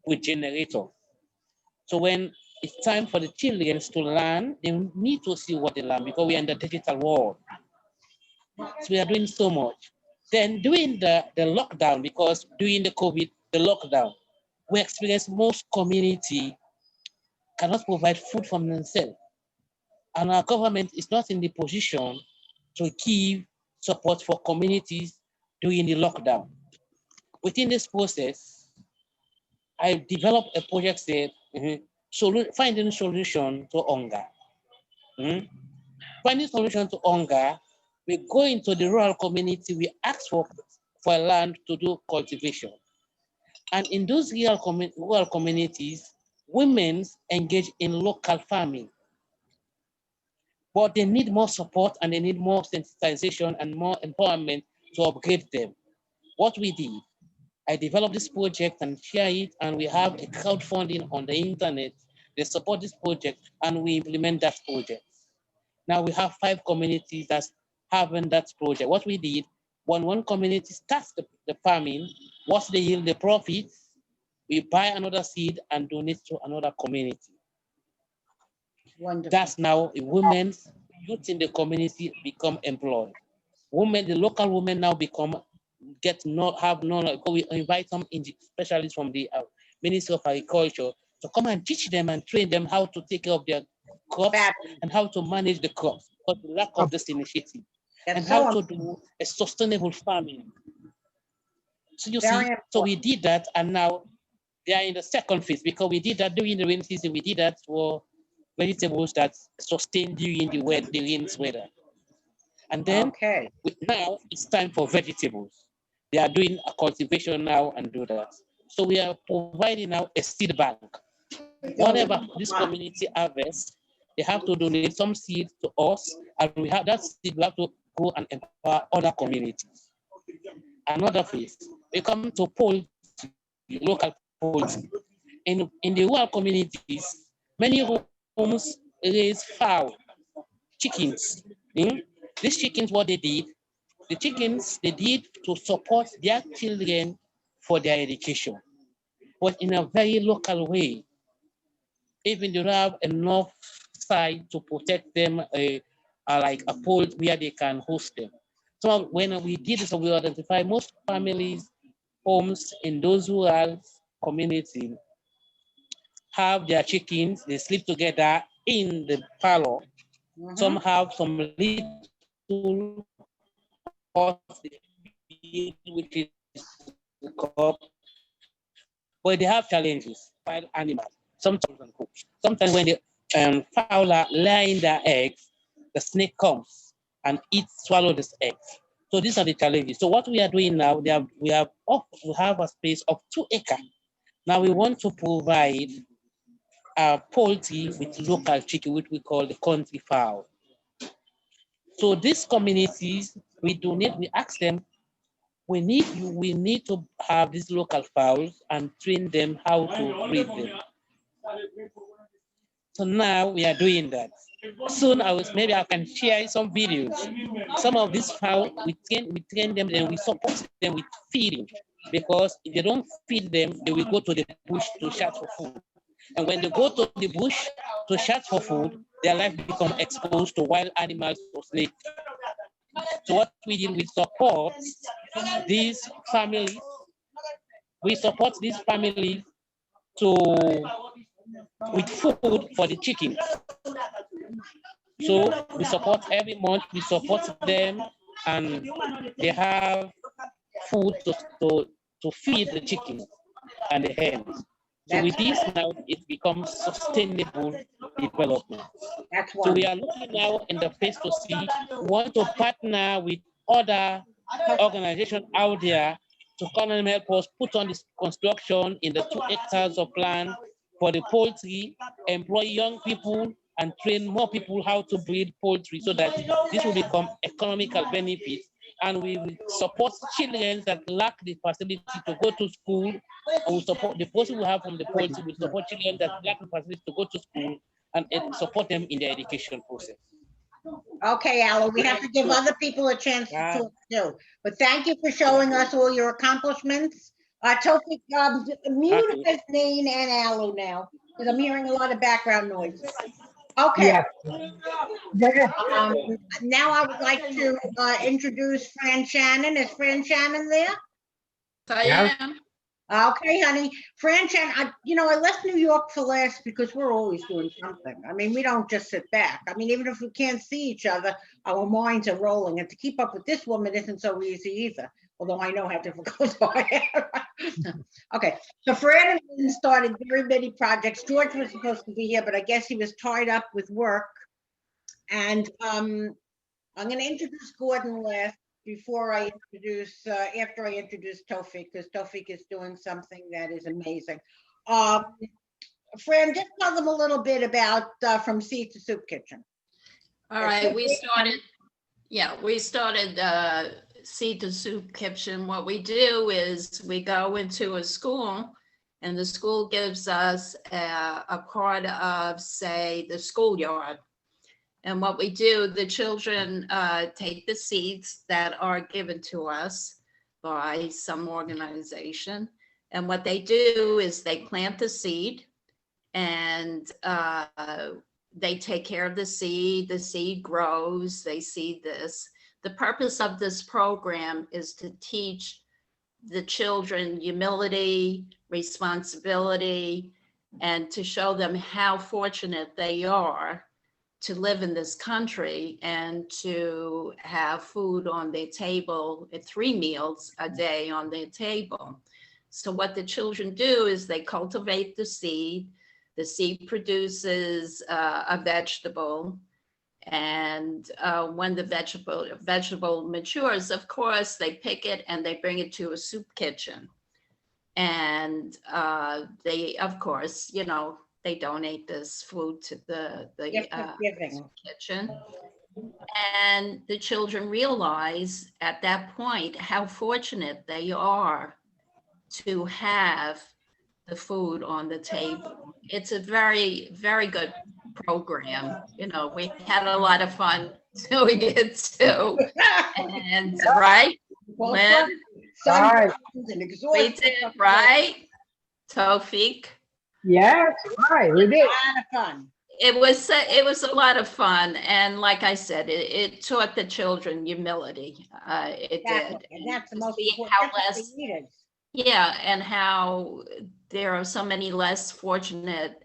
[SPEAKER 2] with generator. So when it's time for the children to learn, they need to see what they learn because we are in the digital world. So we are doing so much. Then during the lockdown, because during the COVID, the lockdown, we experienced most community cannot provide food for themselves. And our government is not in the position to give support for communities during the lockdown. Within this process, I developed a project said, finding solution to hunger. Finding solution to hunger, we go into the rural community, we ask for land to do cultivation. And in those rural communities, women engage in local farming. But they need more support and they need more sensitization and more empowerment to upgrade them. What we did, I developed this project and share it, and we have a crowdfunding on the internet. They support this project and we implement that project. Now we have 5 communities that's having that project. What we did, when one community starts the farming, what's the yield, the profits, we buy another seed and donate to another community.
[SPEAKER 5] Wonderful.
[SPEAKER 2] That's now women's youth in the community become employed. Women, the local women now have knowledge. We invite some specialists from the Ministry of Agriculture to come and teach them and train them how to take care of their crops and how to manage the crops because the lack of this initiative and how to do a sustainable farming. So you see, so we did that, and now they are in the second phase because we did that during the rainy season. We did that for vegetables that sustain during the rains weather. And then now it's time for vegetables. They are doing a cultivation now and do that. So we are providing now a seed bank. Whatever this community harvests, they have to donate some seed to us, and we have that seed, we have to go and empower other communities. Another phase, we come to poultry, local poultry. In the rural communities, many homes raise fowl, chickens. These chickens, what they did, the chickens, they did to support their children for their education, but in a very local way. Even they don't have enough site to protect them, like a pole where they can host them. So when we did this, we identify most families, homes in those rural communities have their chickens, they sleep together in the parlor. Some have some little pot, which is the cup, but they have challenges. Wild animals, sometimes when the fowl are laying their eggs, the snake comes and swallow this eggs. So these are the challenges. So what we are doing now, we have a space of 2 acres. Now we want to provide poultry with local chicken, which we call the country fowl. So these communities, we ask them, we need to have these local fowls and train them how to breed them. So now we are doing that. Soon maybe I can share some videos. Some of these fowl, we train them and we support them with feeding, because if they don't feed them, they will go to the bush to search for food. And when they go to the bush to search for food, their life become exposed to wild animals or snakes. So what we did, we support these families. We support these families with food for the chickens. So we support every month, we support them, and they have food to feed the chickens and the hens. So with this now, it becomes sustainable development. So we are looking now in the phase to see, we want to partner with other organizations out there to come and help us put on this construction in the 2 hectares of land for the poultry, employ young people and train more people how to breed poultry, so that this will become economical benefit, and we will support children that lack the facility to go to school, and we support the person we have from the poultry, we support children that lack the facility to go to school and support them in their education process.
[SPEAKER 5] Okay, Alan, we have to give other people a chance to talk too. But thank you for showing us all your accomplishments. Tofik, mute Hasnain and Alu now, because I'm hearing a lot of background noise. Okay. Now I would like to introduce Fran Shannon. Is Fran Shannon there?
[SPEAKER 11] I am.
[SPEAKER 5] Okay, honey. Fran Shannon, I left New York for last because we're always doing something. I mean, we don't just sit back. I mean, even if we can't see each other, our minds are rolling. And to keep up with this woman isn't so easy either, although I know how difficult I am. Okay, so Fran and Lynn started very many projects. George was supposed to be here, but I guess he was tied up with work. And I'm going to introduce Gordon last before I introduce, after I introduce Tofik, because Tofik is doing something that is amazing. Fran, just tell them a little bit about From Seed to Soup Kitchen.
[SPEAKER 11] All right, we started Seed to Soup Kitchen. What we do is we go into a school, and the school gives us a part of, say, the schoolyard. And what we do, the children take the seeds that are given to us by some organization. And what they do is they plant the seed, and they take care of the seed grows, they seed this. The purpose of this program is to teach the children humility, responsibility, and to show them how fortunate they are to live in this country and to have food on their table, 3 meals a day on their table. So what the children do is they cultivate the seed, The seed produces a vegetable. And when the vegetable matures, of course, they pick it and they bring it to a soup kitchen. And they, of course, you know, they donate this food to the soup kitchen. And the children realize at that point how fortunate they are to have the food on the table. It's a very, very good program. You know, we had a lot of fun doing it too. And right, Lynn? We did, right? Tawfiq?
[SPEAKER 4] Yes, right, we did.
[SPEAKER 5] A lot of fun.
[SPEAKER 11] It was a lot of fun, and like I said, it taught the children humility. It did,
[SPEAKER 5] And that's the most
[SPEAKER 11] see
[SPEAKER 5] important.
[SPEAKER 11] how
[SPEAKER 5] That's what
[SPEAKER 11] less,
[SPEAKER 5] they needed.
[SPEAKER 11] yeah, and how there are so many less fortunate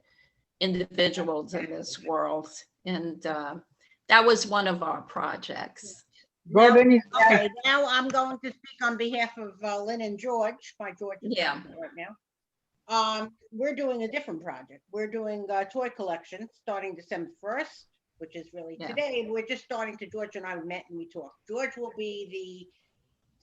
[SPEAKER 11] individuals in this world, and that was one of our projects.
[SPEAKER 4] Gordon is
[SPEAKER 5] Okay, now I'm going to speak on behalf of Lynn and George. My George is
[SPEAKER 11] Yeah.
[SPEAKER 5] right now. We're doing a different project. We're doing a toy collection starting December 1st, which is really today. We're just starting to, George and I met and we talked. George will be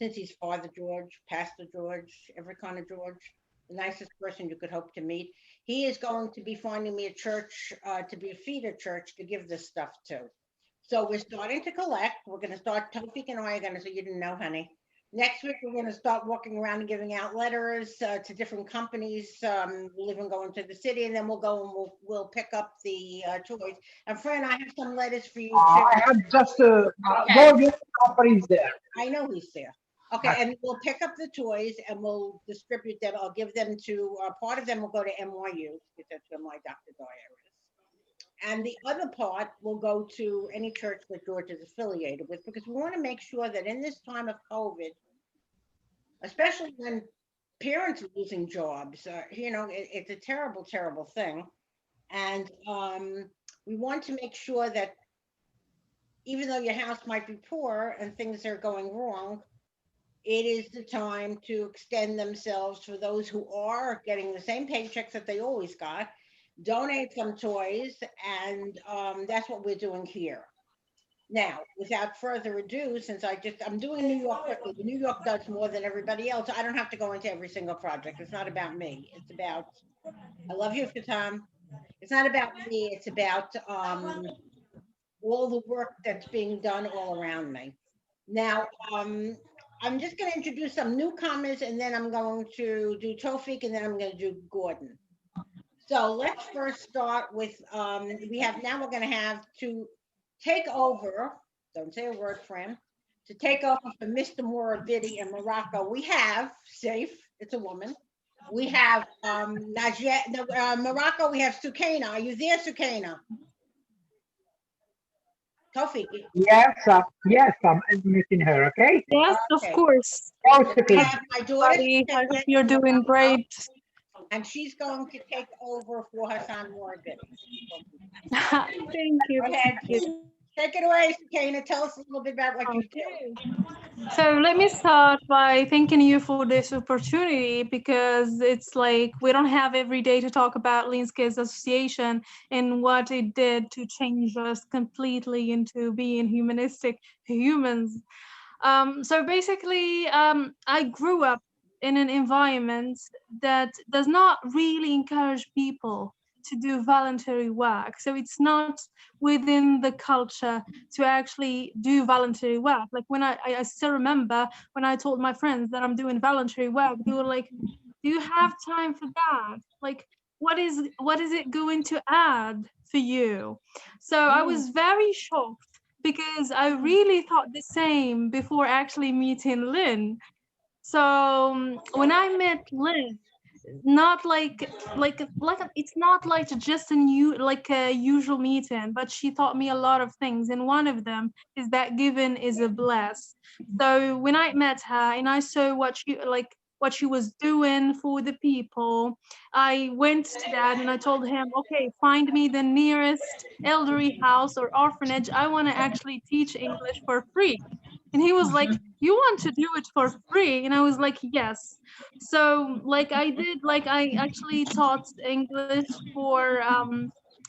[SPEAKER 5] since he's Father George, Pastor George, every kind of George, the nicest person you could hope to meet. He is going to be finding me a church, to be a feeder church to give this stuff to. So we're starting to collect. We're going to start, Tawfiq and I are going to, so you didn't know, honey. Next week, we're going to start walking around and giving out letters to different companies. We'll even go into the city, and then we'll go and we'll pick up the toys. And Fran, I have some letters for you too.
[SPEAKER 4] I have just Gordon companies there.
[SPEAKER 5] I know he's there. Okay, and we'll pick up the toys and we'll distribute them. I'll give them to, part of them will go to NYU, because that's where my Dr. Dyer is. And the other part will go to any church that George is affiliated with, because we want to make sure that in this time of COVID, especially when parents are losing jobs, you know, it's a terrible, terrible thing. And we want to make sure that even though your house might be poor and things are going wrong, it is the time to extend themselves for those who are getting the same paychecks that they always got, donate some toys, and that's what we're doing here. Now, without further ado, since I'm doing New York quickly, New York does more than everybody else. I don't have to go into every single project. It's not about me. It's about, I love you, Tom. It's not about me. It's about all the work that's being done all around me. Now, I'm just going to introduce some newcomers, and then I'm going to do Tawfiq, and then I'm going to do Gordon. So let's first start with, we're going to have to take over, don't say a word, Fran, to take over for Mr. Morabidi in Morocco. We have, safe, it's a woman. We have Najee, Morocco, we have Sukaina. Are you there, Sukaina? Tawfiq.
[SPEAKER 4] Yes, I'm meeting her, okay?
[SPEAKER 8] Yes, of course.
[SPEAKER 4] Okay.
[SPEAKER 5] My daughter,
[SPEAKER 8] I hope you're doing great.
[SPEAKER 5] And she's going to take over for Hassan Morabidi.
[SPEAKER 8] Thank you.
[SPEAKER 5] Go ahead. Take it away, Sukaina. Tell us a little bit about what you do.
[SPEAKER 8] So let me start by thanking you for this opportunity, because it's like we don't have every day to talk about Lynn's Kids Association and what it did to change us completely into being humanistic humans. So basically, I grew up in an environment that does not really encourage people to do voluntary work. So it's not within the culture to actually do voluntary work. Like when I still remember when I told my friends that I'm doing voluntary work, they were like, do you have time for that? Like, what is it going to add for you? So I was very shocked, because I really thought the same before actually meeting Lynn. So when I met Lynn, not like it's not like just a usual meeting, but she taught me a lot of things, and one of them is that giving is a bless. So when I met her and I saw what she was doing for the people, I went to Dad and I told him, okay, find me the nearest elderly house or orphanage. I want to actually teach English for free. And he was like, you want to do it for free? And I was like, yes. So like I did, like I actually taught English for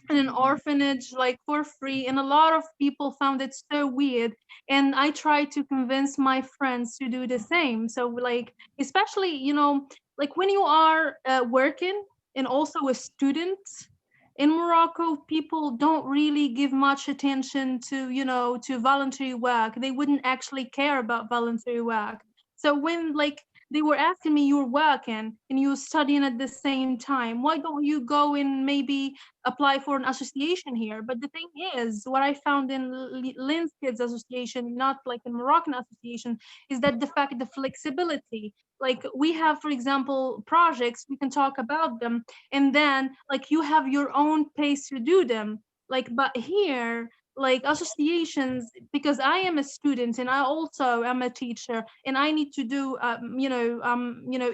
[SPEAKER 8] in an orphanage, like for free, and a lot of people found it so weird. And I tried to convince my friends to do the same. So like, especially, like when you are working and also a student in Morocco, people don't really give much attention to, to voluntary work. They wouldn't actually care about voluntary work. So when like they were asking me, you're working and you're studying at the same time, why don't you go and maybe apply for an association here? But the thing is, what I found in Lynn's Kids Association, not like in Moroccan association, is that the fact, the flexibility. Like we have, for example, projects, we can talk about them, and then like you have your own pace to do them. Like but here, like associations, because I am a student and I also am a teacher and I need to do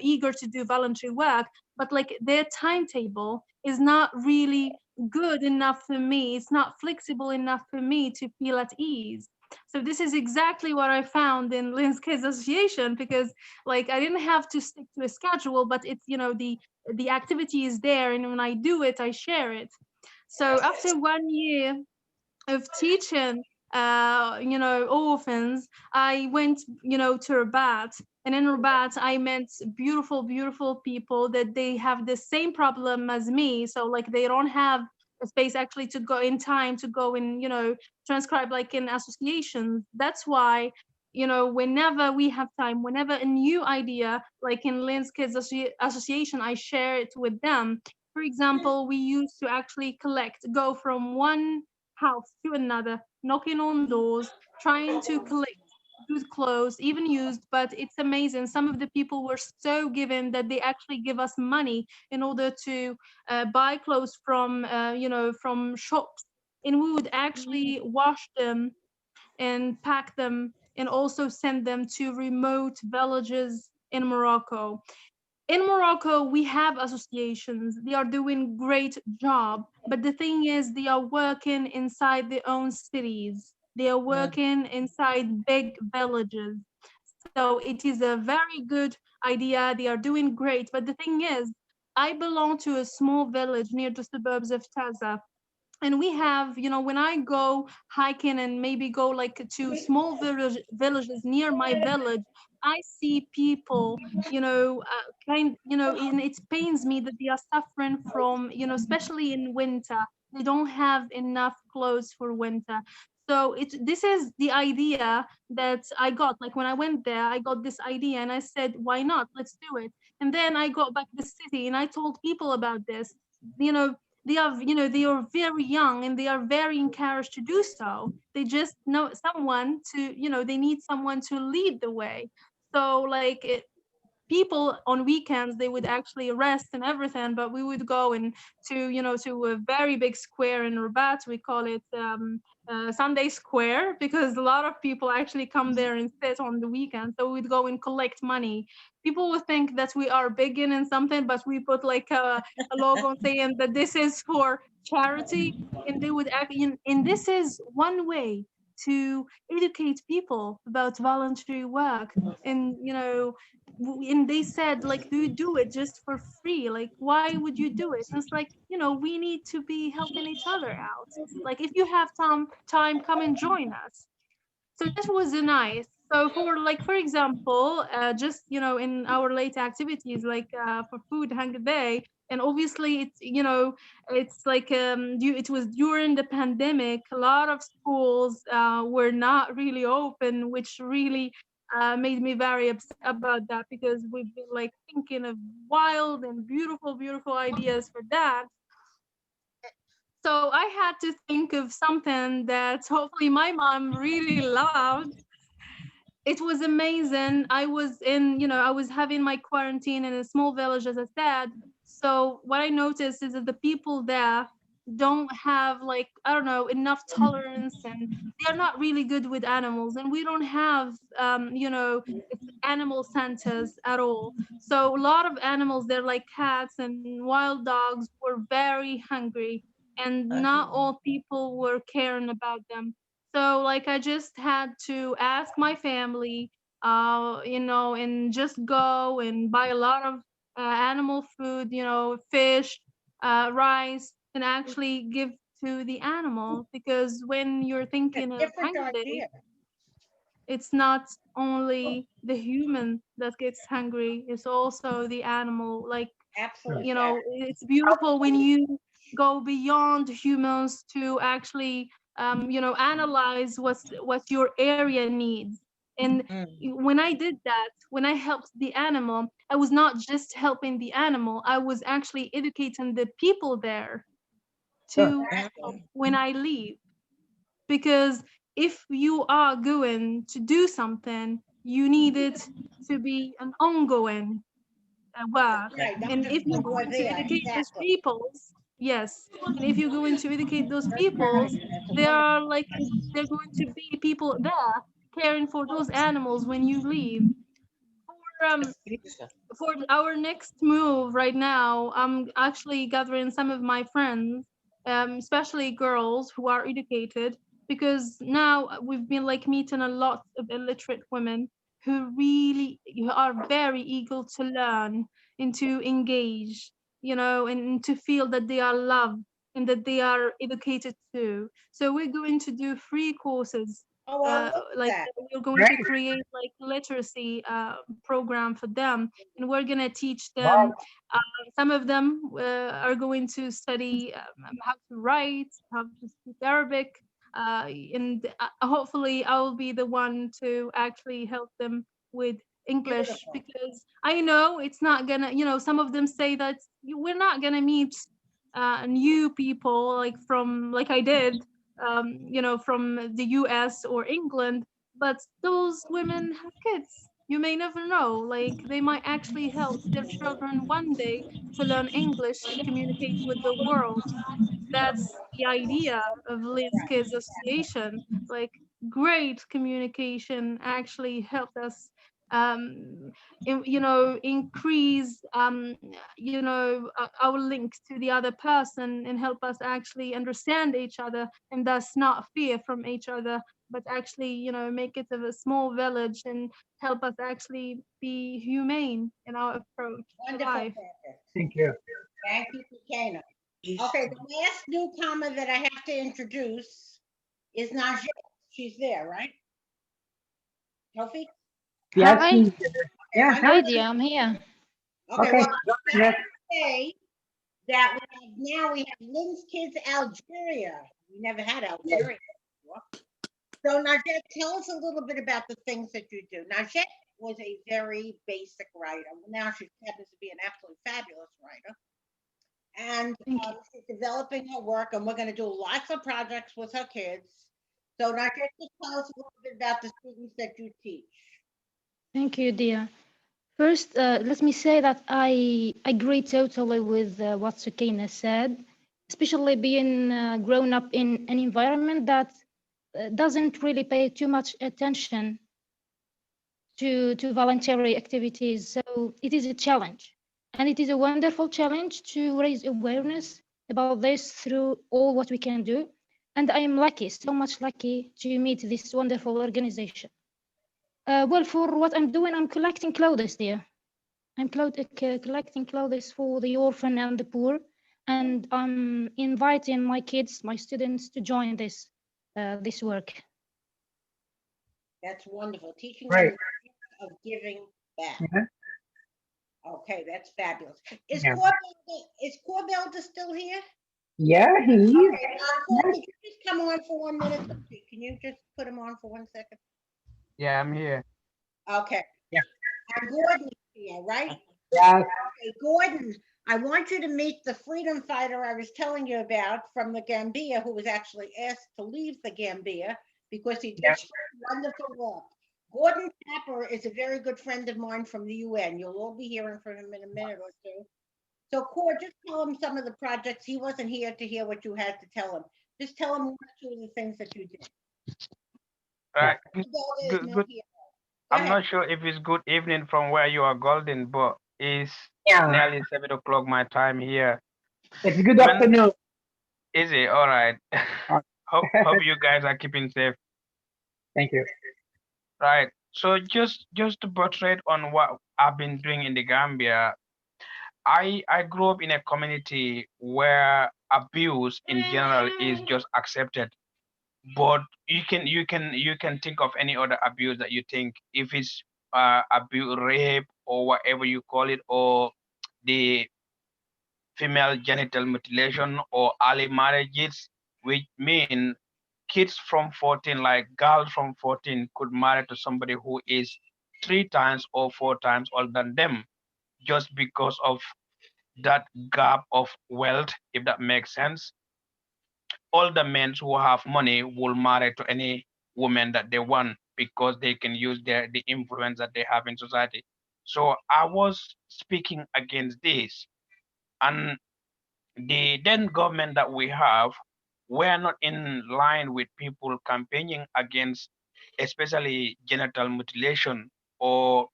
[SPEAKER 8] eager to do voluntary work, but like their timetable is not really good enough for me. It's not flexible enough for me to feel at ease. So this is exactly what I found in Lynn's Kids Association, because like I didn't have to stick to a schedule, but it's, the activity is there, and when I do it, I share it. So after 1 year of teaching orphans, I went to Rabat, and in Rabat I met beautiful people that they have the same problem as me. So like they don't have a space actually to go in time to go and transcribe like in associations. That's why whenever we have time, whenever a new idea like in Lynn's Kids Association, I share it with them. For example, we used to actually go from one house to another, knocking on doors, trying to collect good clothes, even used. But it's amazing. Some of the people were so given that they actually give us money in order to buy clothes from, from shops. And we would actually wash them and pack them and also send them to remote villages in Morocco. In Morocco, we have associations. They are doing great job, but the thing is, they are working inside their own cities. They are working inside big villages. So it is a very good idea. They are doing great, but the thing is, I belong to a small village near the suburbs of Taza, and we have, when I go hiking and maybe go like to small villages near my village, I see people, and it pains me that they are suffering from, especially in winter, they don't have enough clothes for winter. So this is the idea that I got. Like when I went there, I got this idea and I said, why not? Let's do it. And then I got back to the city and I told people about this. You know, they are very young and they are very encouraged to do so. They just know someone to, they need someone to lead the way. So like people on weekends, they would actually rest and everything, but we would go and to a very big square in Rabat. We call it Sunday Square, because a lot of people actually come there and sit on the weekend. So we'd go and collect money. People would think that we are big in something, but we put like a logo saying that this is for charity, and they would act and this is one way to educate people about voluntary work. And and they said, like, do you do it just for free? Like, why would you do it? And it's like, we need to be helping each other out. Like, if you have time, come and join us. So that was nice. So for like, for example, just in our late activities, like for food hunger day, and obviously it's like it was during the pandemic. A lot of schools were not really open, which really made me very upset about that, because we've been like thinking of wild and beautiful ideas for that. So I had to think of something that hopefully my mom really loved. It was amazing. I was having my quarantine in a small village, as I said. So what I noticed is that the people there don't have, like, I don't know, enough tolerance, and they're not really good with animals. And we don't have, it's animal centers at all. So a lot of animals, they're like cats and wild dogs, were very hungry, and not all people were caring about them. So like I just had to ask my family. you know, and just go and buy a lot of animal food, you know, fish, rice, and actually give to the animal. Because when you're thinking of
[SPEAKER 5] Different
[SPEAKER 8] Hunger Day,
[SPEAKER 5] idea.
[SPEAKER 8] it's not only the human that gets hungry, it's also the animal. Like,
[SPEAKER 5] Absolutely.
[SPEAKER 8] you know, it's beautiful when you go beyond humans to actually you know, analyze what your area needs. And when I did that, when I helped the animal, I was not just helping the animal, I was actually educating the people there to help when I leave. Because if you are going to do something, you need it to be an ongoing work.
[SPEAKER 5] Right, not
[SPEAKER 8] And
[SPEAKER 5] just
[SPEAKER 8] if you're
[SPEAKER 5] when you're
[SPEAKER 8] going to
[SPEAKER 5] there,
[SPEAKER 8] educate those
[SPEAKER 5] exactly.
[SPEAKER 8] peoples, yes, and if you're going to educate those
[SPEAKER 5] Right,
[SPEAKER 8] peoples,
[SPEAKER 5] that's a
[SPEAKER 8] they
[SPEAKER 5] wonderful.
[SPEAKER 8] are like, they're going to be people there caring for those animals when you leave. For for our next move right now, I'm actually gathering some of my friends, especially girls who are educated, because now we've been like meeting a lot of illiterate women who really are very eager to learn and to engage, you know, and to feel that they are loved and that they are educated too. So we're going to do free courses.
[SPEAKER 5] Oh, I love
[SPEAKER 8] Like
[SPEAKER 5] that.
[SPEAKER 8] we're going to create like literacy program for them, and we're gonna teach them.
[SPEAKER 4] Wow.
[SPEAKER 8] Some of them are going to study how to write, how to speak Arabic, and hopefully I will be the one to actually help them with English,
[SPEAKER 5] Beautiful.
[SPEAKER 8] because I know it's not gonna. You know, some of them say that we're not gonna meet new people like from like I did. You know, from the US or England, but those women have kids. You may never know. Like they might actually help their children one day to learn English to communicate with the world. That's the idea of Lynn's Kids Association. Like great communication actually helped us you know, increase you know, our link to the other person and help us actually understand each other, and thus not fear from each other, but actually, you know, make it of a small village and help us actually be humane in our approach to
[SPEAKER 5] Wonderful
[SPEAKER 8] life.
[SPEAKER 5] project.
[SPEAKER 4] Thank you.
[SPEAKER 5] Thank you, Pikena. Okay, the last newcomer that I have to introduce is Najee. She's there, right? Sophie?
[SPEAKER 4] Yes,
[SPEAKER 12] Hi,
[SPEAKER 4] please. Yeah,
[SPEAKER 5] Okay,
[SPEAKER 12] hi,
[SPEAKER 4] hello.
[SPEAKER 12] dear. I'm here.
[SPEAKER 5] okay,
[SPEAKER 4] Okay.
[SPEAKER 5] well, I
[SPEAKER 4] Yes.
[SPEAKER 5] have to say that we have Lynn's Kids Algeria. We never had Algeria before. So Najee, tell us a little bit about the things that you do. Najee was a very basic writer. Now she happens to be an absolutely fabulous writer. And
[SPEAKER 12] Thank you.
[SPEAKER 5] she's developing her work, and we're going to do lots of projects with her kids. So Najee, just tell us a little bit about the students that you teach.
[SPEAKER 12] Thank you, dear. First, let me say that I agree totally with what Sukina said, especially being grown up in an environment that doesn't really pay too much attention to voluntary activities. So it is a challenge. And it is a wonderful challenge to raise awareness about this through all what we can do. And I am lucky, so much lucky to meet this wonderful organization. Well, for what I'm doing, I'm collecting clothes there. I'm collecting clothes for the orphan and the poor, and I'm inviting my kids, my students, to join this work.
[SPEAKER 5] That's wonderful. Teaching them
[SPEAKER 4] Right.
[SPEAKER 5] the gift of giving back.
[SPEAKER 4] Yeah.
[SPEAKER 5] Okay, that's fabulous. Is
[SPEAKER 4] Yeah.
[SPEAKER 5] Corbelda still here?
[SPEAKER 4] Yeah, he is.
[SPEAKER 5] Okay, Cor,
[SPEAKER 4] Yes.
[SPEAKER 5] could you just come on for 1 minute? Can you just put him on for 1 second?
[SPEAKER 9] Yeah, I'm here.
[SPEAKER 5] Okay.
[SPEAKER 4] Yeah.
[SPEAKER 5] And Gordon is here, right?
[SPEAKER 4] Yes.
[SPEAKER 5] Okay, Gordon, I want you to meet the freedom fighter I was telling you about from the Gambia, who was actually asked to leave the Gambia because he did
[SPEAKER 4] Yeah.
[SPEAKER 5] wonderful work. Gordon Tapper is a very good friend of mine from the UN. You'll all be hearing from him in a minute or two. So, Cord, just tell him some of the projects. He wasn't here to hear what you had to tell him. Just tell him 1 or 2 of the things that you did.
[SPEAKER 9] Right.
[SPEAKER 5] Corbelda is
[SPEAKER 9] Good,
[SPEAKER 5] not
[SPEAKER 9] good.
[SPEAKER 5] here. Go
[SPEAKER 9] I'm
[SPEAKER 5] ahead.
[SPEAKER 9] not sure if it's good evening from where you are, Golden, but it's
[SPEAKER 4] Yeah.
[SPEAKER 9] nearly 7 o'clock my time here.
[SPEAKER 4] It's good
[SPEAKER 9] Man,
[SPEAKER 4] afternoon.
[SPEAKER 9] is it all right?
[SPEAKER 4] Uh,
[SPEAKER 9] Hope you guys are keeping safe.
[SPEAKER 4] Thank you.
[SPEAKER 9] Right. So just to portray on what I've been doing in the Gambia, I grew up in a community where abuse in general is just accepted. But you can think of any other abuse that you think, if it's abuse, rape, or whatever you call it, or the female genital mutilation or early marriages, which mean kids from 14, like girls from 14, could marry to somebody who is 3 times or 4 times older than them, just because of that gap of wealth, if that makes sense. All the men who have money will marry to any woman that they want because they can use the influence that they have in society. So I was speaking against this, and the then government that we have were not in line with people campaigning against, especially genital mutilation or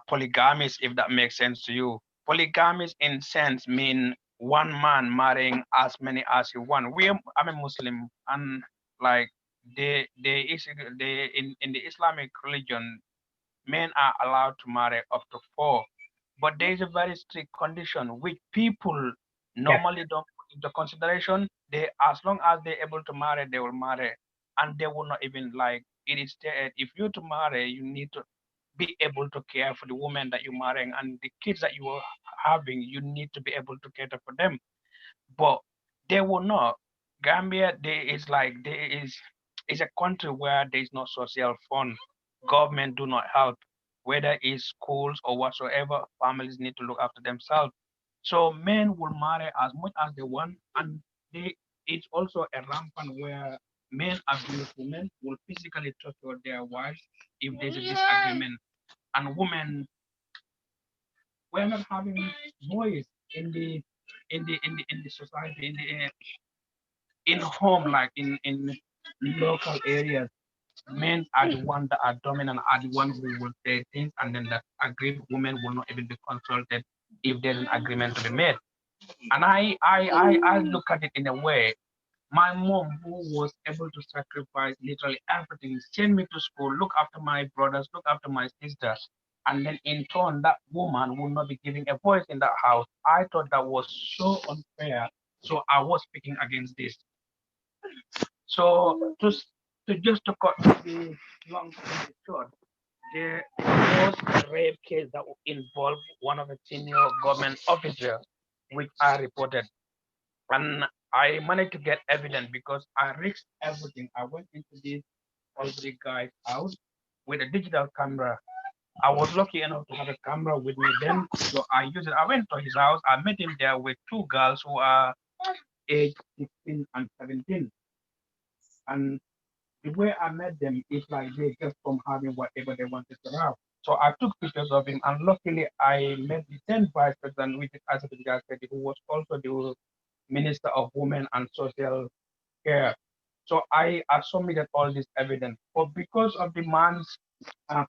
[SPEAKER 9] polygamous, if that makes sense to you. Polygamous in sense mean one man marrying as many as he want. I'm a Muslim, and like in the Islamic religion, men are allowed to marry up to four. But there is a very strict condition which people
[SPEAKER 4] Yes.
[SPEAKER 9] normally don't put into consideration. They, as long as they're able to marry, they will marry, and they will not even like it is stated. If you to marry, you need to be able to care for the woman that you're marrying, and the kids that you are having. You need to be able to cater for them, but they will not. Gambia, there is like there is a country where there is no social fund. Government do not help, whether it's schools or whatsoever. Families need to look after themselves. So men will marry as much as they want, and they it's also a rampant where men abuse women, will physically torture their wives if there's a disagreement, and women, we're not having voice in the society, in home, like in local areas. Men are the ones that are dominant, are the ones who will say things, and then the aggrieved women will not even be consulted if there's an agreement to be made. And I look at it in a way. My mom, who was able to sacrifice literally everything, send me to school, look after my brothers, look after my sisters, and then in turn, that woman will not be giving a voice in that house. I thought that was so unfair. So I was speaking against this. So to just to cut the long story short, there was a rape case that involved one of the senior government officers, which I reported, and I managed to get evidence because I risked everything. I went into this older guy's house with a digital camera. I was lucky enough to have a camera with me then, so I used it. I went to his house. I met him there with two girls who are age 16 and 17. And the way I met them is like they just from having whatever they wanted to have. So I took pictures of him, and luckily I met the 10th vice president, which is Asif Ghazali, who was also the Minister of Women and Social Care. So I submitted all this evidence. But because of the man's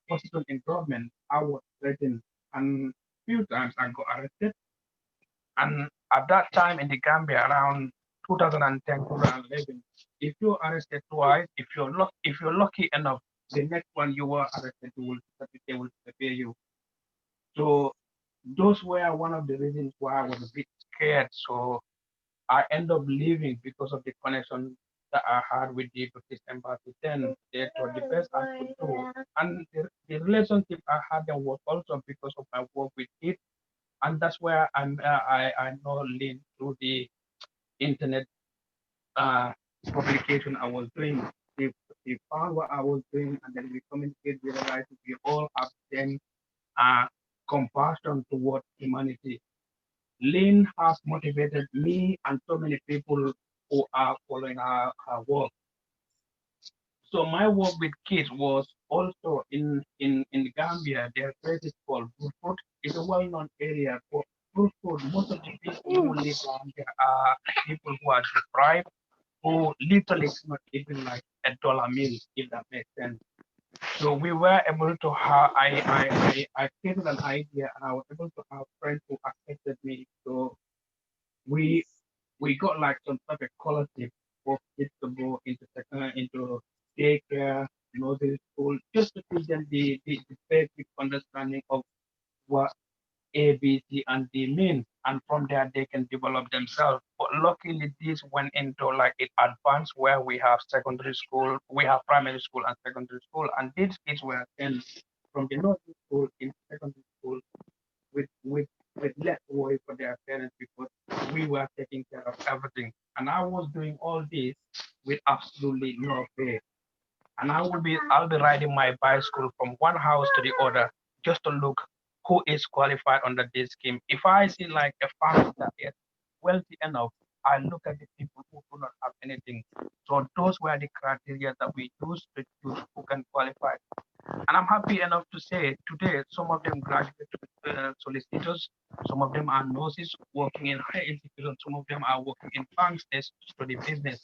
[SPEAKER 9] position in government, I was threatened, and few times I got arrested. And at that time in the Gambia, around 2010, 2011, if you're arrested twice, if you're lucky enough, the next one you were arrested, they will disappear you. So those were one of the reasons why I was a bit scared. So I end up leaving because of the connection that I had with the British Embassy then. They thought the best I could do. And the relationship I had then was also because of my work with kids. And that's where I know Lynn through the internet uh, publication I was doing. They found what I was doing, and then we communicate, we realized we all have the same uh, compassion toward humanity. Lynn has motivated me and so many people who are following her work. So my work with kids was also in Gambia. There are places called Burfoot. It's a well-known area for Burfoot. Most of the people who live around there are people who are deprived, who literally cannot even like a dollar meal, if that makes sense. So we were able to have, I created an idea, and I was able to have friends who accepted me. So we we got like some type of scholarship for kids to go into daycare, nursery school, just to teach them the basic understanding of what A, B, C, and D mean. And from there, they can develop themselves. But luckily, this went into like it advanced where we have secondary school, we have primary school and secondary school. And these kids were sent from the nursery school in secondary school with with with less worry for their parents because we were taking care of everything. And I was doing all this with absolutely no pay. And I'll be riding my bicycle from one house to the other just to look who is qualified under this scheme. If I see like a family that is wealthy enough, I look at the people who do not have anything. So those were the criteria that we use to choose who can qualify. And I'm happy enough to say today some of them graduate solicitors, some of them are nurses working in higher institutions, some of them are working in banks, they study business.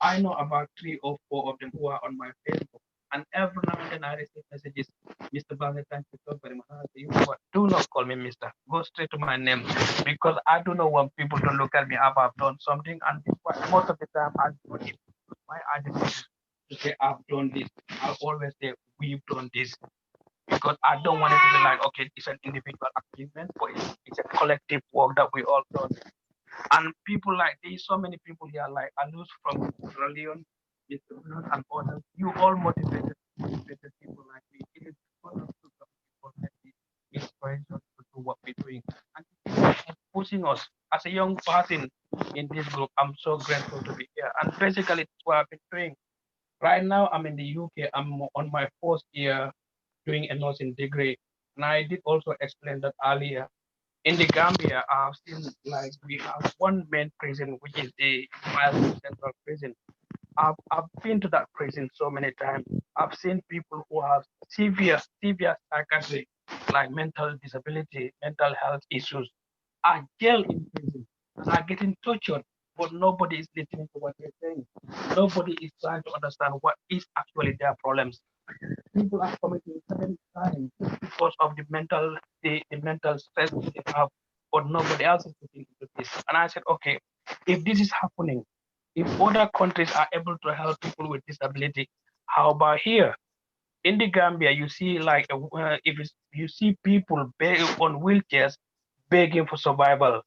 [SPEAKER 9] I know about 3 or 4 of them who are on my Facebook. And every now and then I receive messages, Mr. Barnett, thank you so very much. I say, you know what? Do not call me Mr. Go straight to my name because I do not want people to look at me if I've done something. And most of the time I do it. My identity to say I've done this. I always say we've done this because I don't want it to be like, okay, it's an individual achievement, but it's a collective work that we all done. And people like there's so many people here like Alus from Sierra Leone, Mr. Bruno and others. You all motivated people like me. It is because of you that people get the inspiration to do what we're doing. And it's pushing us as a young person in this group. I'm so grateful to be here. And basically it's what I've been doing. Right now I'm in the UK. I'm on my 4th year doing a nursing degree. And I did also explain that earlier. In the Gambia, I've seen like we have one main prison, which is the Miles Central Prison. I've been to that prison so many times. I've seen people who have severe psychiatric, like mental disability, mental health issues, are jailed in prison, are getting tortured, but nobody is listening to what they're saying. Nobody is trying to understand what is actually their problems. People are committing certain crimes just because of the mental stress they have, but nobody else is looking into this. And I said, okay, if this is happening, if other countries are able to help people with disability, how about here? In the Gambia, you see like you see people on wheelchairs begging for survival,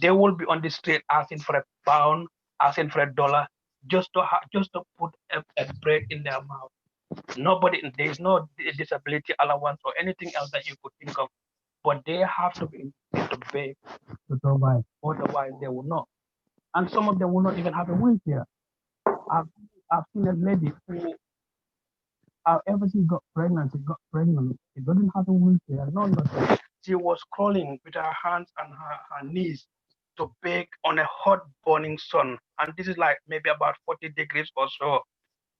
[SPEAKER 9] they will be on the street asking for a pound, asking for $1, just to put a bread in their mouth. Nobody, there is no disability allowance or anything else that you could think of, but they have to be to beg to survive. Otherwise, they will not. And some of them will not even have a wheelchair. I've, I've seen a lady who, however she got pregnant. She doesn't have a wheelchair. No, nothing. She was crawling with her hands and her knees to bake on a hot burning sun. And this is like maybe about 40 degrees or so.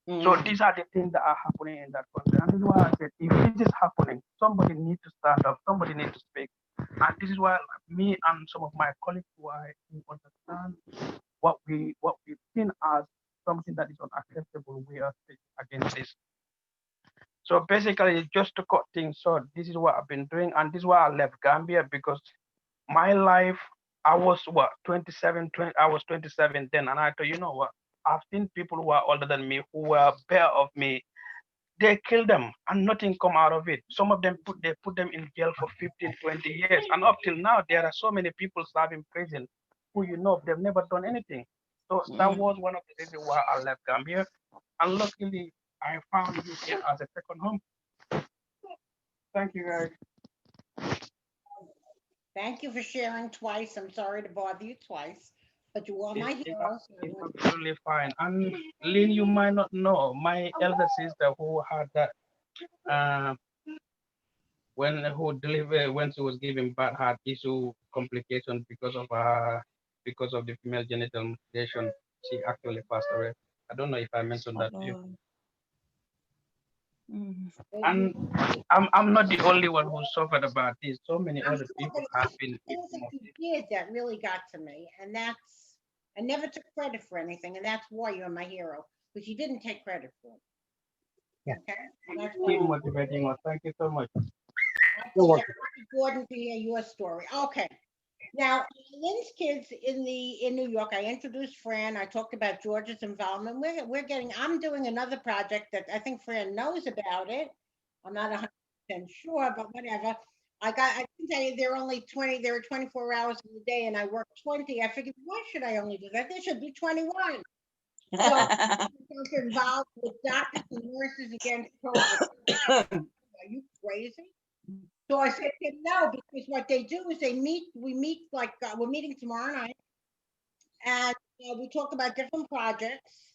[SPEAKER 9] So these are the things that are happening in that country. And this is why I said, if this is happening, somebody needs to stand up, somebody needs to speak. And this is why me and some of my colleagues who understand what we've seen as something that is unacceptable, we are against this. So basically, just to cut things short, this is what I've been doing, and this is why I left Gambia because my life, I was what 27, 20, I was 27 then, and I thought, you know what? I've seen people who are older than me who were better of me. They kill them and nothing come out of it. Some of them put them in jail for 15, 20 years, and up till now there are so many people serving prison who they've never done anything. So that was one of the reasons why I left Gambia, and luckily I found UK as a second home. Thank you, guys.
[SPEAKER 5] Thank you for sharing twice. I'm sorry to bother you twice, but you are my hero.
[SPEAKER 9] It's absolutely fine. And Lynn, you might not know, my elder sister who had that, uh, when she was giving birth, had issue complications because of the female genital mutilation. She actually passed away. I don't know if I mentioned that to you. And I'm not the only one who suffered about this. So many
[SPEAKER 5] I'm
[SPEAKER 9] other
[SPEAKER 5] sure
[SPEAKER 9] people
[SPEAKER 5] that
[SPEAKER 9] have been
[SPEAKER 5] there was
[SPEAKER 9] victim
[SPEAKER 5] a
[SPEAKER 9] of
[SPEAKER 5] few
[SPEAKER 9] this.
[SPEAKER 5] years that really got to me, and that's I never took credit for anything, and that's why you're my hero, because you didn't take credit for it.
[SPEAKER 9] Yeah.
[SPEAKER 5] Okay, that's
[SPEAKER 9] Keep
[SPEAKER 5] why.
[SPEAKER 9] motivating us. Thank you so much.
[SPEAKER 5] I
[SPEAKER 9] You're
[SPEAKER 5] think
[SPEAKER 9] welcome.
[SPEAKER 5] it's important to hear your story. Okay, Now, Lynn's kids in New York, I introduced Fran. I talked about George's involvement. I'm doing another project that I think Fran knows about it. I'm not 100% sure, but whatever. I can tell you there are only 20, there are 24 hours in the day and I work 20. I figured, why should I only do that? There should be 21. So I'm involved with doctors and nurses against COVID. Are you crazy? So I said to him, no, because what they do is we meet like, we're meeting tomorrow night and we talk about different projects.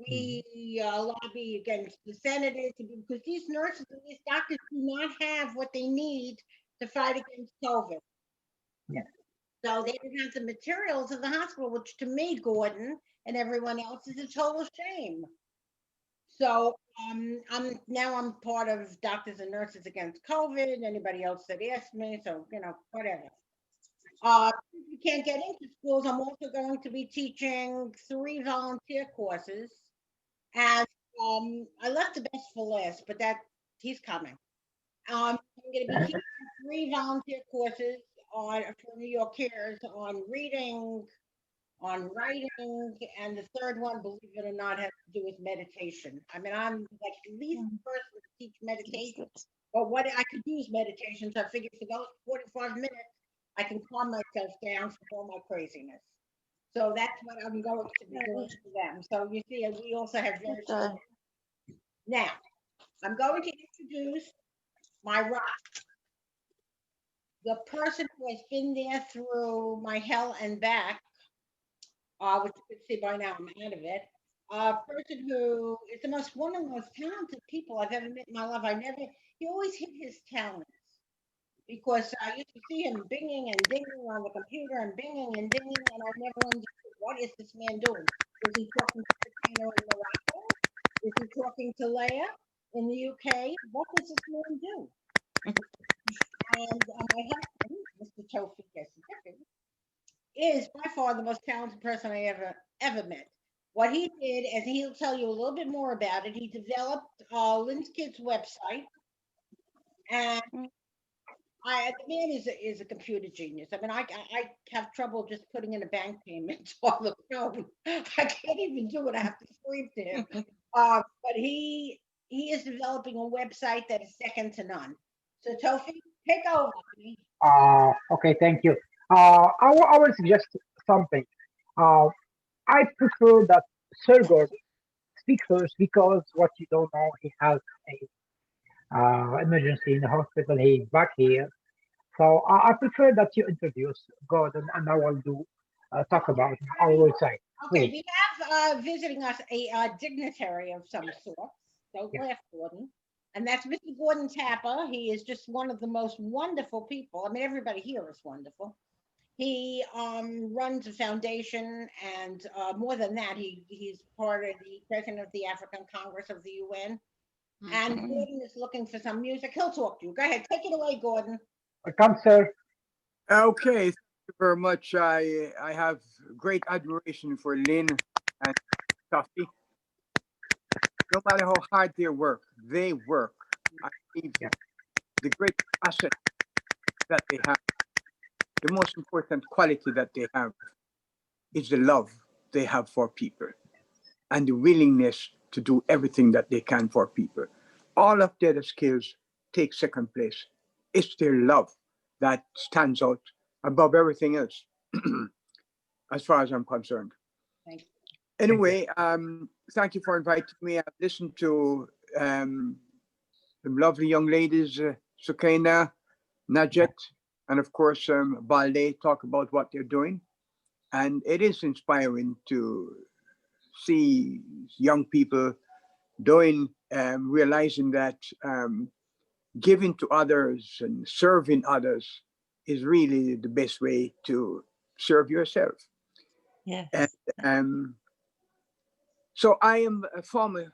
[SPEAKER 5] We lobby against the senators because these nurses and these doctors do not have what they need to fight against COVID.
[SPEAKER 4] Yeah.
[SPEAKER 5] So they don't have the materials in the hospital, which to me, Gordon and everyone else is a total shame. So I'm part of Doctors and Nurses Against COVID. Anybody else that asked me, so whatever. If you can't get into schools, I'm also going to be teaching 3 volunteer courses. And I left the best for last, but he's coming. I'm going to be teaching 3 volunteer courses for New York Cares on reading, on writing, and the third one, believe it or not, has to do with meditation. I mean, I'm like the least person to teach meditation, but what I could use meditation, so I figured for those 45 minutes, I can calm myself down from all my craziness. So that's what I'm going to be doing for them. So you see, we also have very now. I'm going to introduce my rock, the person who has been there through my hell and back, which you can see by now I'm out of it. A person who is one of the most talented people I've ever met in my life. He always hit his talents because I used to see him binging and dinging on the computer and binging and dinging, and I never understood what is this man doing. Is he talking to Katrina in Morocco? Is he talking to Leia in the UK? What does this man do? And my husband, Mr. Tofik is by far the most talented person I ever met. What he did, and he'll tell you a little bit more about it, he developed Lynn's Kids website, and the man is a computer genius. I mean, I have trouble just putting in a bank payment on the phone. I can't even do it. I have to scream to him. But he is developing a website that is second to none. So Tofi, take over.
[SPEAKER 4] Okay, thank you. I will suggest something. Uh, I prefer that Sergor speak first because what you don't know, he has a emergency in the hospital. He's back here, so I prefer that you introduce Gordon, and I will do talk about our website.
[SPEAKER 5] Okay,
[SPEAKER 4] Please.
[SPEAKER 5] we have visiting us a dignitary of some sort. Don't laugh, Gordon. And that's Mr. Gordon Tapper. He is just one of the most wonderful people. I mean, everybody here is wonderful. He runs a foundation, and more than that, he's part of the president of the African Congress of the UN. And Gordon is looking for some music. He'll talk to you. Go ahead, take it away, Gordon.
[SPEAKER 4] Welcome, sir.
[SPEAKER 13] Okay, thank you very much. I have great admiration for Lynn and Tuffy. No matter how hard they work. I believe the great asset that they have, the most important quality that they have, is the love they have for people and the willingness to do everything that they can for people. All of the other skills take second place. It's their love that stands out above everything else, as far as I'm concerned.
[SPEAKER 5] Thank you.
[SPEAKER 13] Anyway, thank you for inviting me. I've listened to the lovely young ladies, Sukaina, Najet, and of course, Balde talk about what they're doing. And it is inspiring to see young people doing, realizing that giving to others and serving others is really the best way to serve yourself.
[SPEAKER 3] Yes.
[SPEAKER 13] And so I am a former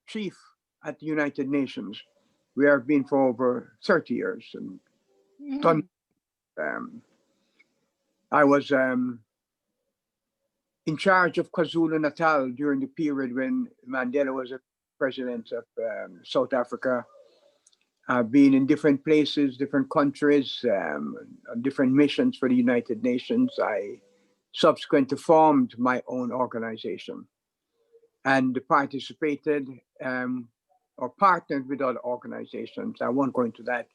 [SPEAKER 13] chief at the United Nations. We have been for over 30 years. And I was in charge of KwaZulu-Natal during the period when Mandela was a president of South Africa. I've been in different places, different countries, on different missions for the United Nations. I subsequently formed my own organization and participated or partnered with other organizations. I won't go into that.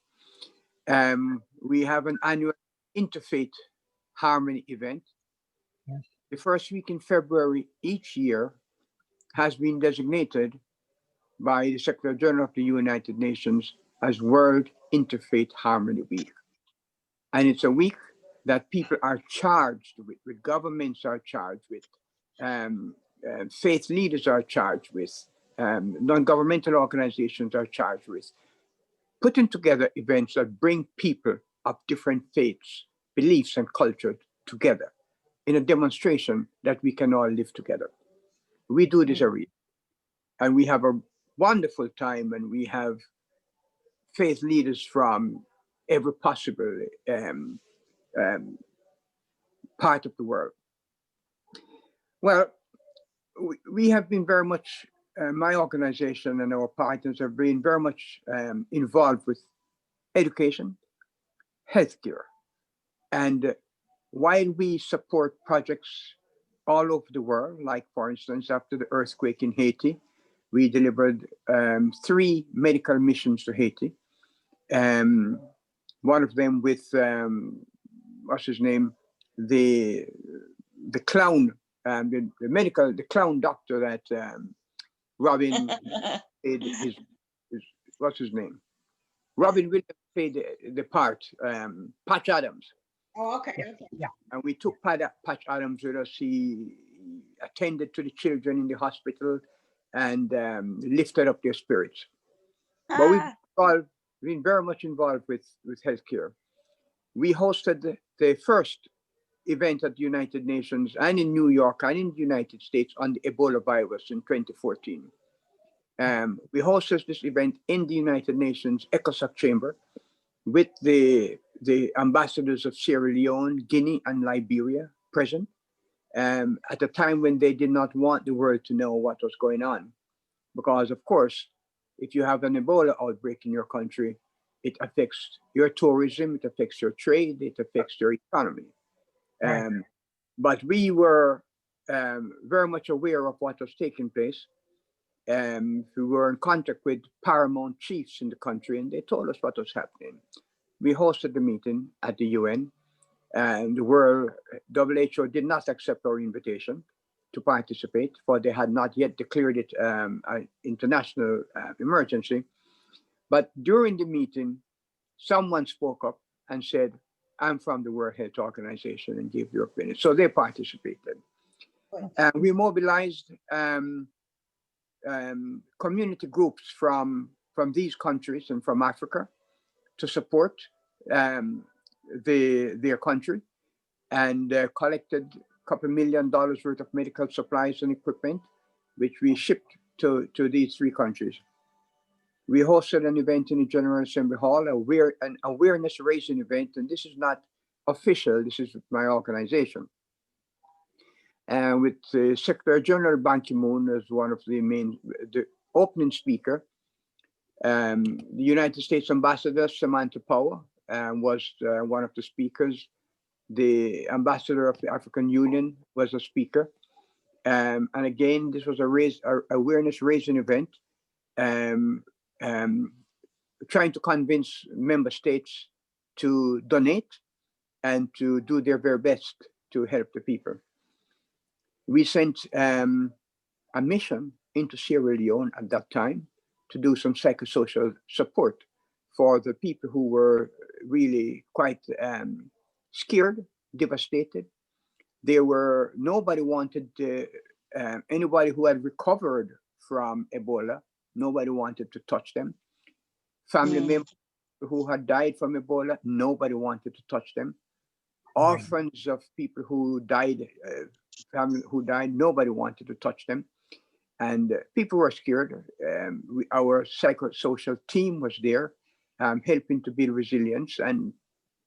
[SPEAKER 13] We have an annual interfaith harmony event.
[SPEAKER 4] Yes.
[SPEAKER 13] The first week in February each year has been designated by the Secretary General of the United Nations as World Interfaith Harmony Week. And it's a week that people are charged with governments are charged with, faith leaders are charged with, non-governmental organizations are charged with, putting together events that bring people of different faiths, beliefs, and cultures together in a demonstration that we can all live together. We do this every year, and we have a wonderful time, and we have faith leaders from every possible part of the world. Well, we have been very much, my organization and our partners have been very much involved with education, healthcare. And while we support projects all over the world, like for instance, after the earthquake in Haiti, we delivered 3 medical missions to Haiti. One of them with, what's his name? The clown, the clown doctor that Robin played what's his name? Robin Williams played the part, Patch Adams.
[SPEAKER 5] Oh, okay.
[SPEAKER 4] Yeah.
[SPEAKER 5] Okay.
[SPEAKER 4] Yeah.
[SPEAKER 13] And we took Patch Adams with us. He attended to the children in the hospital and lifted up their spirits. But we've been very much involved with healthcare. We hosted the first event at the United Nations and in New York and in the United States on the Ebola virus in 2014. We hosted this event in the United Nations ECOSOC chamber with the ambassadors of Sierra Leone, Guinea, and Liberia present at a time when they did not want the world to know what was going on. Because, of course, if you have an Ebola outbreak in your country, it affects your tourism, it affects your trade, it affects your economy.
[SPEAKER 4] Right.
[SPEAKER 13] But we were very much aware of what was taking place. We were in contact with paramount chiefs in the country, and they told us what was happening. We hosted the meeting at the UN, and the World WHO did not accept our invitation to participate, for they had not yet declared it an international emergency. But during the meeting, someone spoke up and said, I'm from the World Health Organization, and gave their opinion. So they participated. And we mobilized community groups from these countries and from Africa to support their country, and collected a couple $1 million worth of medical supplies and equipment, which we shipped to these 3 countries. We hosted an event in the General Assembly Hall, an awareness raising event, and this is not official, this is my organization. And with Secretary General Ban Ki-moon as one of the opening speaker. The United States Ambassador Samantha Power was one of the speakers. The ambassador of the African Union was a speaker. And again, this was a awareness raising event, trying to convince member states to donate and to do their very best to help the people. We sent a mission into Sierra Leone at that time to do some psychosocial support for the people who were really quite scared, devastated. Nobody wanted anybody who had recovered from Ebola, nobody wanted to touch them. Family members who had died from Ebola, nobody wanted to touch them. Orphans of people who died, family who died, nobody wanted to touch them. And people were scared. Our psychosocial team was there, helping to build resilience, and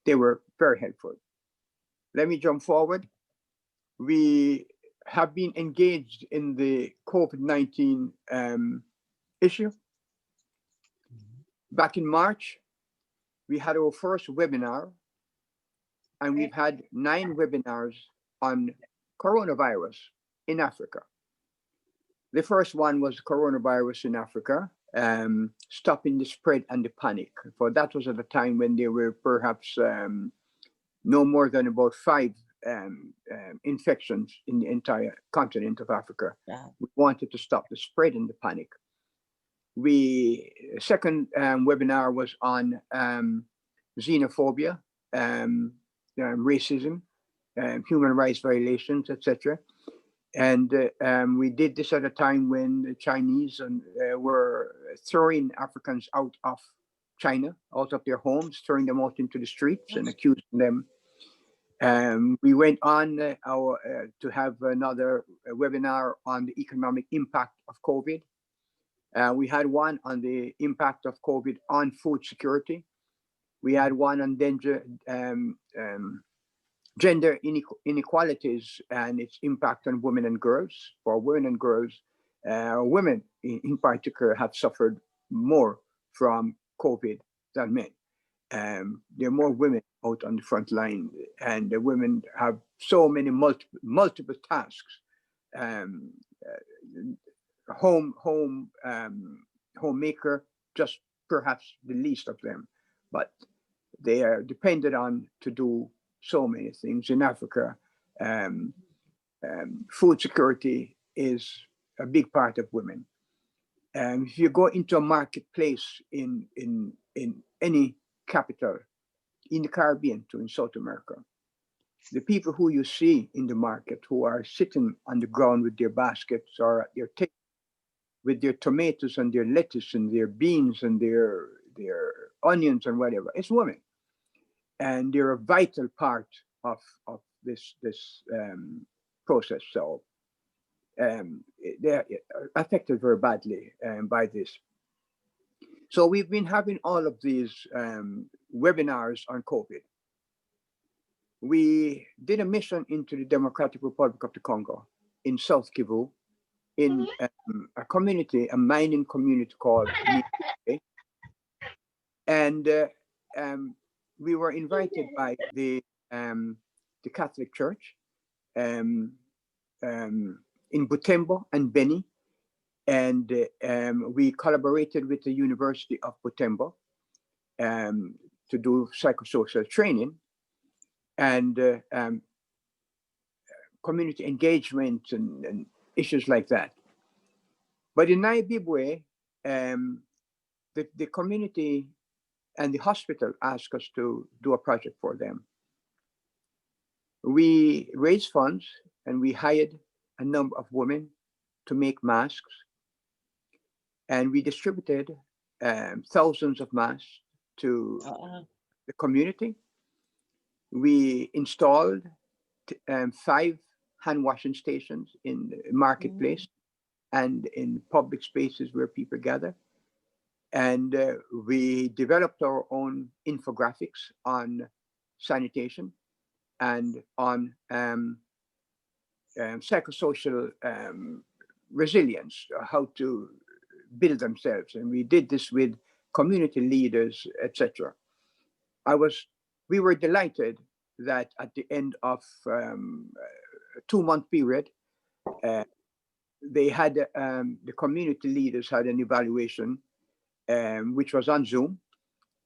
[SPEAKER 13] they were very helpful. Let me jump forward. We have been engaged in the COVID-19 issue. Back in March, we had our first webinar, and we've had 9 webinars on coronavirus in Africa. The first one was coronavirus in Africa, stopping the spread and the panic. For that was at a time when there were perhaps no more than about 5 infections in the entire continent of Africa. Yeah. We wanted to stop the spread and the panic. Second webinar was on xenophobia, racism, human rights violations, etc. And we did this at a time when the Chinese were throwing Africans out of China, out of their homes, throwing them out into the streets and accusing them. We went on to have another webinar on the economic impact of COVID. We had one on the impact of COVID on food security. We had one on gender inequalities and its impact on women and girls. For women and girls, women in particular have suffered more from COVID than men. There are more women out on the front line, and the women have so many multiple tasks. Homemaker, just perhaps the least of them, but they are depended on to do so many things in Africa. Food security is a big part of women. If you go into a marketplace in any capital, in the Caribbean to in South America, the people who you see in the market who are sitting on the ground with their baskets or at their table with their tomatoes and their lettuce and their beans and their onions and whatever, it's women. And they're a vital part of this process. So they're affected very badly by this. So we've been having all of these webinars on COVID. We did a mission into the Democratic Republic of the Congo in South Kivu, in a community, a mining community called Nipe. And we were invited by the Catholic Church in Butembo and Beni, and we collaborated with the University of Butembo to do psychosocial training and community engagement and issues like that. But in Naibibwe, the community and the hospital asked us to do a project for them. We raised funds and we hired a number of women to make masks, and we distributed thousands of masks to the community. We installed 5 hand washing stations in the marketplace and in public spaces where people gather. And we developed our own infographics on sanitation and on psychosocial resilience, how to build themselves. And we did this with community leaders, etc. We were delighted that at the end of a 2-month period, they had the community leaders had an evaluation, which was on Zoom,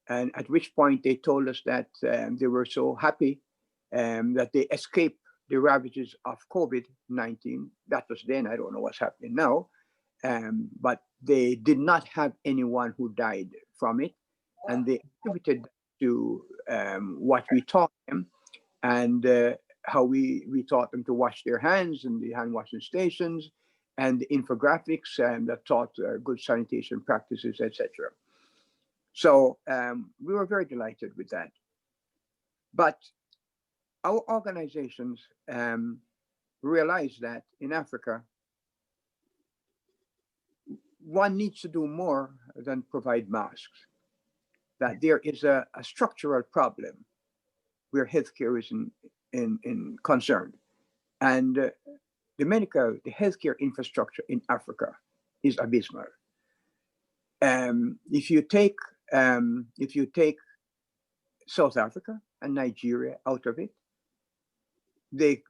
[SPEAKER 13] and at which point they told us that they were so happy that they escaped the ravages of COVID-19. That was then. I don't know what's happening now, but they did not have anyone who died from it, and they attributed to what we taught them and how we taught them to wash their hands in the hand washing stations, and the infographics that taught good sanitation practices, etc. So we were very delighted with that. But our organizations realized that in Africa, one needs to do more than provide masks, that there is a structural problem where healthcare is in concerned. And the healthcare infrastructure in Africa is abysmal. If you take If you take South Africa and Nigeria out of it, they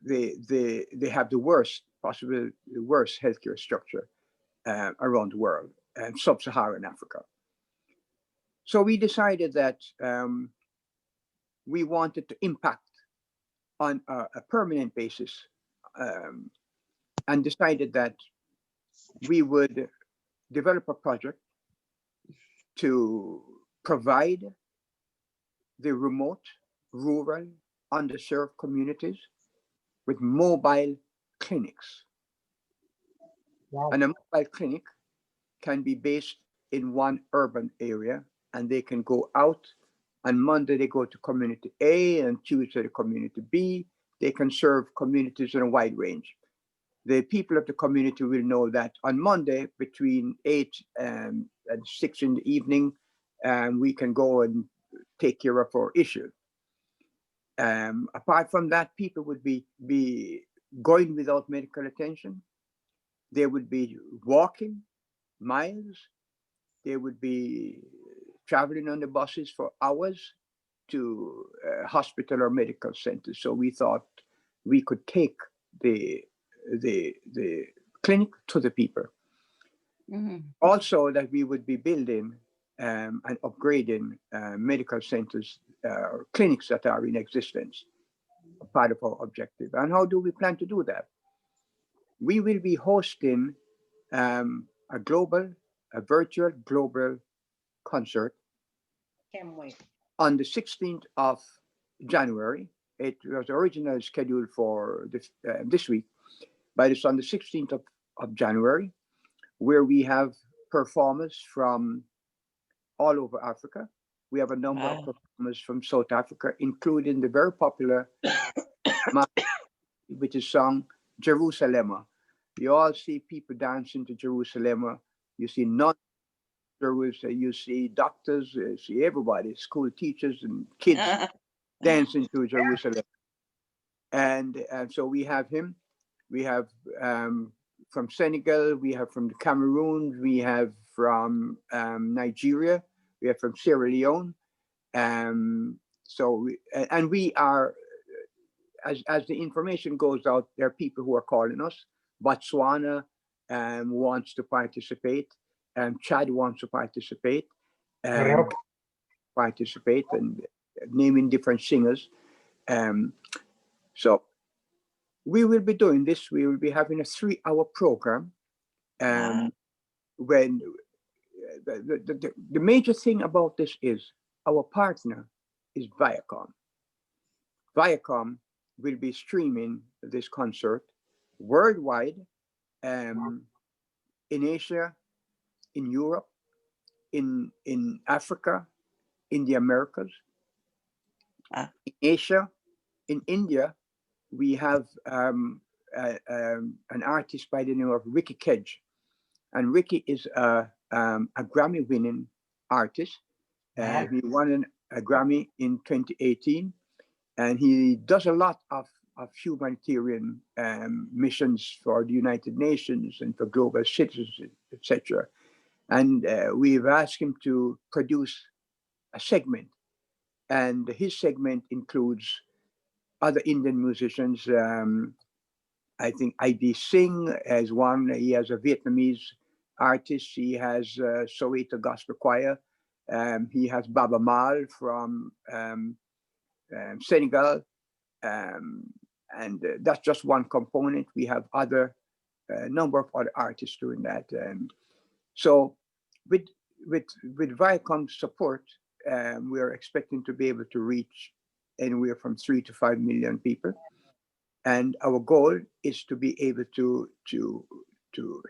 [SPEAKER 13] have the worst possible, the worst healthcare structure around the world, sub-Saharan Africa. So we decided that we wanted to impact on a permanent basis, and decided that we would develop a project to provide the remote, rural, underserved communities with mobile clinics.
[SPEAKER 4] Wow.
[SPEAKER 13] And a mobile clinic can be based in one urban area, and they can go out. On Monday, they go to community A, and Tuesday, to community B. They can serve communities in a wide range. The people of the community will know that on Monday, between 8 and 6 in the evening, we can go and take care of our issue. Apart from that, people would be going without medical attention. They would be walking miles. They would be traveling on the buses for hours to hospital or medical centers. So we thought we could take the clinic to the people.
[SPEAKER 3] Mm-hmm.
[SPEAKER 13] Also, that we would be building and upgrading medical centers, clinics that are in existence, part of our objective. And how do we plan to do that? We will be hosting a virtual global concert.
[SPEAKER 5] Can't wait.
[SPEAKER 13] On the 16th of January. It was originally scheduled for this week, but it's on the 16th of January, where we have performers from all over Africa. We have a number of performers from South Africa, including the very popular which is sung Jerusalem. You all see people dancing to Jerusalem. You see you see doctors, you see everybody, school teachers and kids dancing to Jerusalem. And so we have him. We have from Senegal, we have from Cameroon, we have from Nigeria, we have from Sierra Leone. We are, as the information goes out, there are people who are calling us. Botswana wants to participate, Chad wants to participate, and naming different singers. So we will be doing this. We will be having a 3-hour program. When the major thing about this is our partner is Viacom. Viacom will be streaming this concert worldwide, in Asia, in Europe, in Africa, in the Americas, in Asia, in India. We have an artist by the name of Ricky Kedge, and Ricky is a Grammy-winning artist. He won a Grammy in 2018, and he does a lot of humanitarian missions for the United Nations and for global citizens, etc. And we've asked him to produce a segment, and his segment includes other Indian musicians. I think I.D. Singh as one. He has a Vietnamese artist. He has Soweto Gospel Choir. He has Baba Mal from Senegal. And that's just one component. We have number of other artists doing that. So with Viacom's support, we are expecting to be able to reach anywhere from 3 to 5 million people. And our goal is to be able to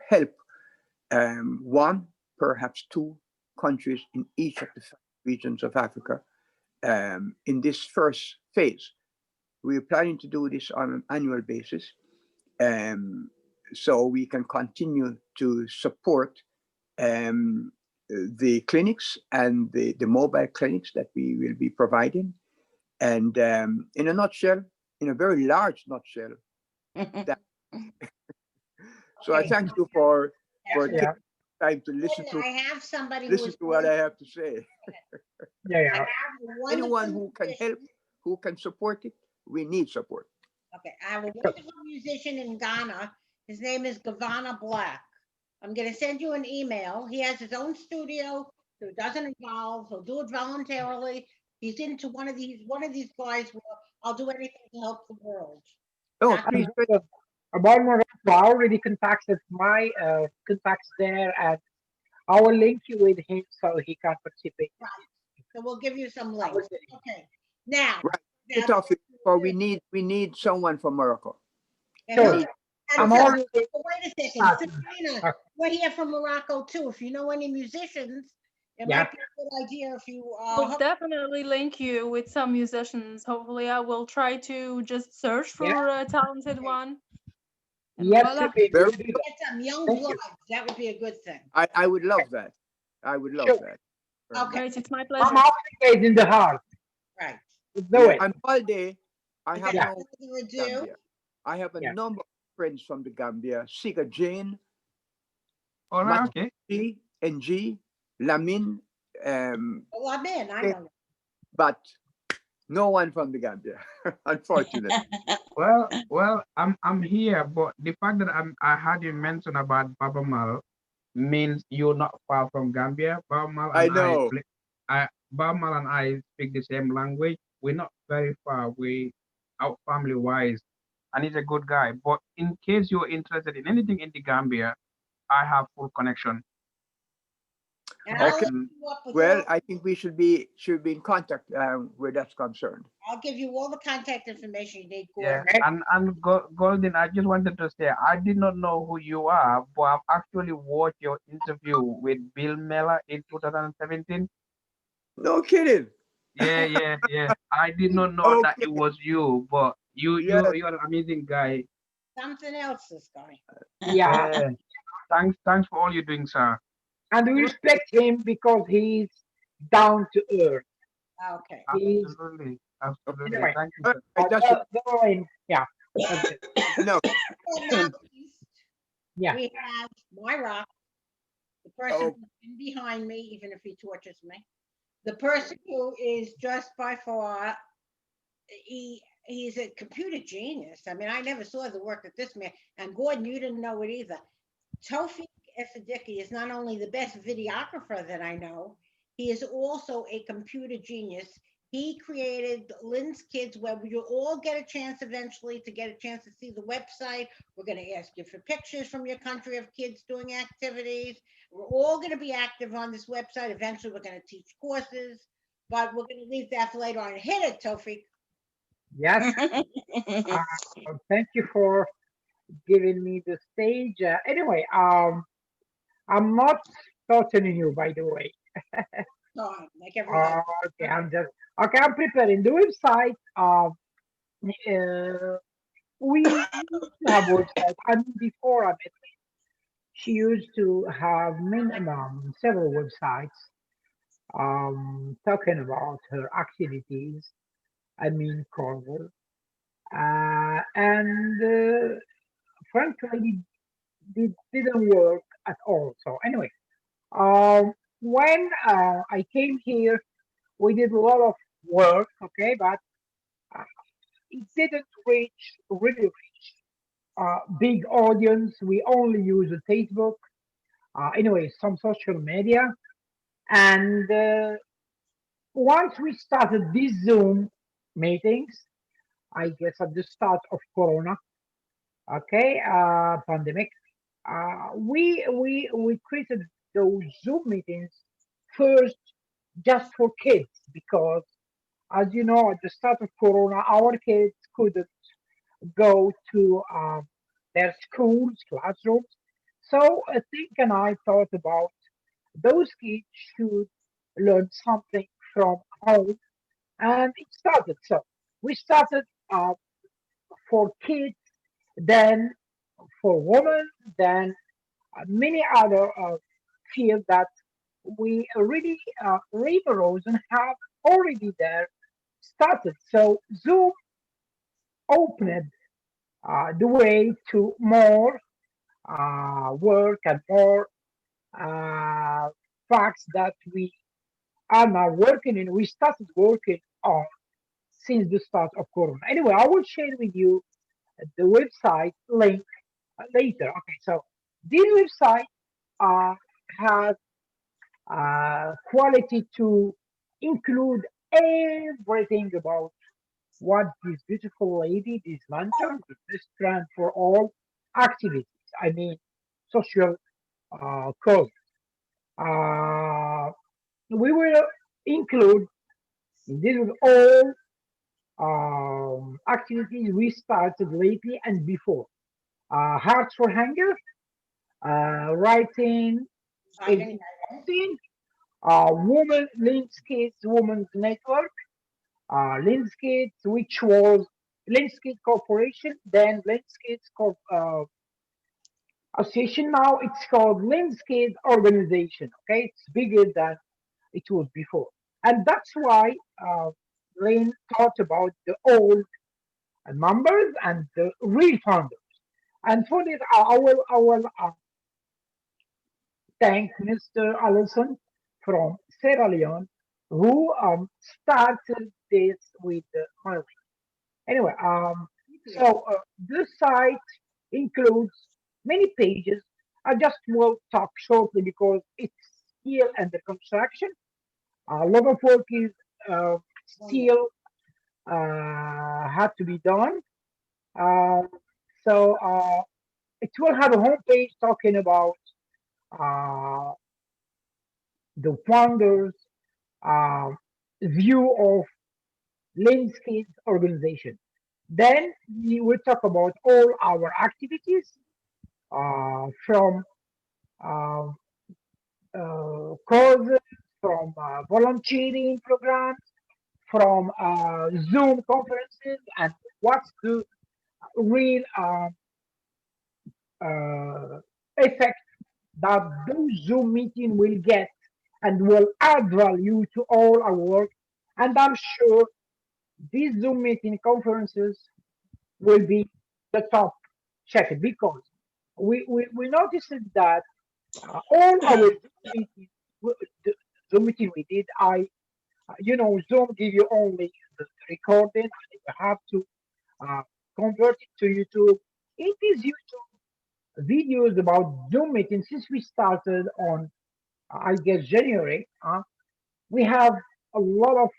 [SPEAKER 13] help 1, perhaps 2 countries in each of the 5 regions of Africa in this first phase. We're planning to do this on an annual basis, so we can continue to support the clinics and the mobile clinics that we will be providing. And in a nutshell, in a very large nutshell, so I thank you for time to listen
[SPEAKER 5] Lynn,
[SPEAKER 13] to
[SPEAKER 5] I have somebody who
[SPEAKER 13] listen
[SPEAKER 5] is
[SPEAKER 13] to what
[SPEAKER 5] going
[SPEAKER 13] I have to say.
[SPEAKER 4] Yeah,
[SPEAKER 5] I
[SPEAKER 4] yeah.
[SPEAKER 5] have a
[SPEAKER 13] Anyone
[SPEAKER 5] wonderful
[SPEAKER 13] who can help,
[SPEAKER 5] musician.
[SPEAKER 13] who can support it, we need support.
[SPEAKER 5] Okay, I have a wonderful musician in Ghana. His name is Gavana Black. I'm going to send you an email. He has his own studio, so it doesn't involve. He'll do it voluntarily. He's into one of these guys where I'll do anything to help the world.
[SPEAKER 13] Oh,
[SPEAKER 5] Not
[SPEAKER 13] please,
[SPEAKER 4] About Morocco, I already contacted my contacts there, and I will link you with him so he can participate.
[SPEAKER 5] right. So we'll give you some links. Okay. Now,
[SPEAKER 13] right.
[SPEAKER 5] now
[SPEAKER 13] Tough, or we need someone from Morocco.
[SPEAKER 5] and
[SPEAKER 4] Sure.
[SPEAKER 5] who and
[SPEAKER 4] I'm
[SPEAKER 5] so
[SPEAKER 4] already
[SPEAKER 5] wait a second, Sabrina, we're here from Morocco too. If you know any musicians, it
[SPEAKER 4] Yeah.
[SPEAKER 5] might be a good idea if you
[SPEAKER 8] We'll definitely link you with some musicians. Hopefully, I will try to just search for a talented one. And
[SPEAKER 4] Yes,
[SPEAKER 8] voila.
[SPEAKER 4] we will do
[SPEAKER 5] get
[SPEAKER 4] that.
[SPEAKER 5] some young
[SPEAKER 4] Thank
[SPEAKER 5] blood.
[SPEAKER 4] you.
[SPEAKER 5] That would be a good thing.
[SPEAKER 13] I would love that. I would love
[SPEAKER 4] Sure.
[SPEAKER 13] that.
[SPEAKER 5] Okay.
[SPEAKER 8] Great, it's my
[SPEAKER 4] I'm
[SPEAKER 8] pleasure.
[SPEAKER 4] Africa is in the heart.
[SPEAKER 5] Right.
[SPEAKER 4] Do
[SPEAKER 13] Yeah,
[SPEAKER 4] it.
[SPEAKER 13] and Balde, I
[SPEAKER 5] Without
[SPEAKER 13] have
[SPEAKER 4] Yeah.
[SPEAKER 13] no
[SPEAKER 5] further ado,
[SPEAKER 13] Gambia. I have a
[SPEAKER 4] Yeah.
[SPEAKER 13] number of friends from the Gambia. Siga Jane,
[SPEAKER 9] All right, okay.
[SPEAKER 13] Mati, NG, Lamin,
[SPEAKER 5] well, I'm in. I know.
[SPEAKER 13] but no one from the Gambia, unfortunately.
[SPEAKER 9] Well, I'm here, but the fact that I had you mention about Baba Mal means you're not far from Gambia. Baba Mal
[SPEAKER 13] I
[SPEAKER 9] and
[SPEAKER 13] know.
[SPEAKER 9] Baba Mal and I speak the same language. We're not very far. We out family wise, and he's a good guy. But in case you're interested in anything in the Gambia, I have full connection.
[SPEAKER 5] And I'll
[SPEAKER 13] Okay.
[SPEAKER 5] link you up with
[SPEAKER 13] Well,
[SPEAKER 5] all,
[SPEAKER 13] I think we should be in contact where that's concerned.
[SPEAKER 5] I'll give you all the contact information you need,
[SPEAKER 9] Yeah,
[SPEAKER 5] Gordon.
[SPEAKER 9] and Golden, I just wanted to say I did not know who you are, but I've actually watched your interview with Bill Miller in 2017.
[SPEAKER 13] No kidding.
[SPEAKER 9] Yeah. I did not know that it
[SPEAKER 13] Okay.
[SPEAKER 9] was you, but
[SPEAKER 13] Yes.
[SPEAKER 9] you're an amazing guy.
[SPEAKER 5] Something else, this guy.
[SPEAKER 4] Yeah.
[SPEAKER 9] Yeah. Thanks for all you're doing, sir.
[SPEAKER 4] And we respect him because he's down to earth.
[SPEAKER 5] Okay.
[SPEAKER 4] He's
[SPEAKER 9] Absolutely.
[SPEAKER 4] anyway.
[SPEAKER 9] Thank you,
[SPEAKER 13] All
[SPEAKER 9] sir.
[SPEAKER 13] right, that's it.
[SPEAKER 4] Yeah. That's it.
[SPEAKER 13] No.
[SPEAKER 5] Well, not least,
[SPEAKER 4] Yeah.
[SPEAKER 5] we have my rock, the person
[SPEAKER 13] Oh,
[SPEAKER 5] who's been behind me, even if he tortures me. The person who is just by far he's a computer genius. I mean, I never saw the work of this man. And Gordon, you didn't know it either. Tofik Efediki is not only the best videographer that I know, he is also a computer genius. He created Lynn's Kids Web. You'll all get a chance eventually to get a chance to see the website. We're going to ask you for pictures from your country of kids doing activities. We're all going to be active on this website. Eventually, we're going to teach courses, but we're going to leave that for later on. Hit it, Tofik.
[SPEAKER 4] Yes. Thank you for giving me the stage. Anyway, I'm not torturing you, by the way.
[SPEAKER 5] Like everybody.
[SPEAKER 4] Okay, I'm preparing the website. We used to have website. I mean, before I met her, she used to have several websites talking about her activities. I mean, cover. And frankly, it didn't work at all. So anyway, when I came here, we did a lot of work, okay, but uh, it didn't really reach big audience. We only use Facebook, anyway, some social media, and once we started these Zoom meetings, I guess at the start of Corona, okay, pandemic, we created those Zoom meetings first just for kids because, as you know, at the start of Corona, our kids couldn't go to their schools, classrooms. So I think and I thought about those kids should learn something from home, and it started. So we started for kids, then for women, then many other fields that we already Lynn Rosen have already there started. So Zoom opened the way to more work and more uh, facts that we are now working in. We started working on since the start of Corona. Anyway, I will share with you the website link later. Okay, so this website uh, has quality to include everything about what this beautiful lady, this lantern, this restaurant for all activities. I mean, social cause. Uh, we will include this with all activities we started lately and before. Hearts for Hunger, writing, educating, Women Landscapes Women's Network, Landscapes, which was Landscape Corporation, then Landscapes Association. Now it's called Landscape Organization. Okay, it's bigger than it was before, and that's why Lynn thought about the old members and the real founders. And for this, I will thank Mr. Allison from Sierra Leone, who started this with Harley. Anyway, this site includes many pages. I just will talk shortly because it's still under construction. A lot of work is still had to be done. Uh, so it will have a homepage talking about uh, the founders' uh, view of landscape organization. Then we will talk about all our activities from uh, courses, from volunteering programs, from Zoom conferences, and what's the real uh, effect that those Zoom meetings will get and will add value to all our work. And I'm sure these Zoom meeting conferences will be the top check because we noticed that all our Zoom meetings, the Zoom meeting we did, Zoom give you only the recording and you have to uh, convert it to YouTube. It is YouTube videos about Zoom meetings since we started on, I guess, January. We have a lot of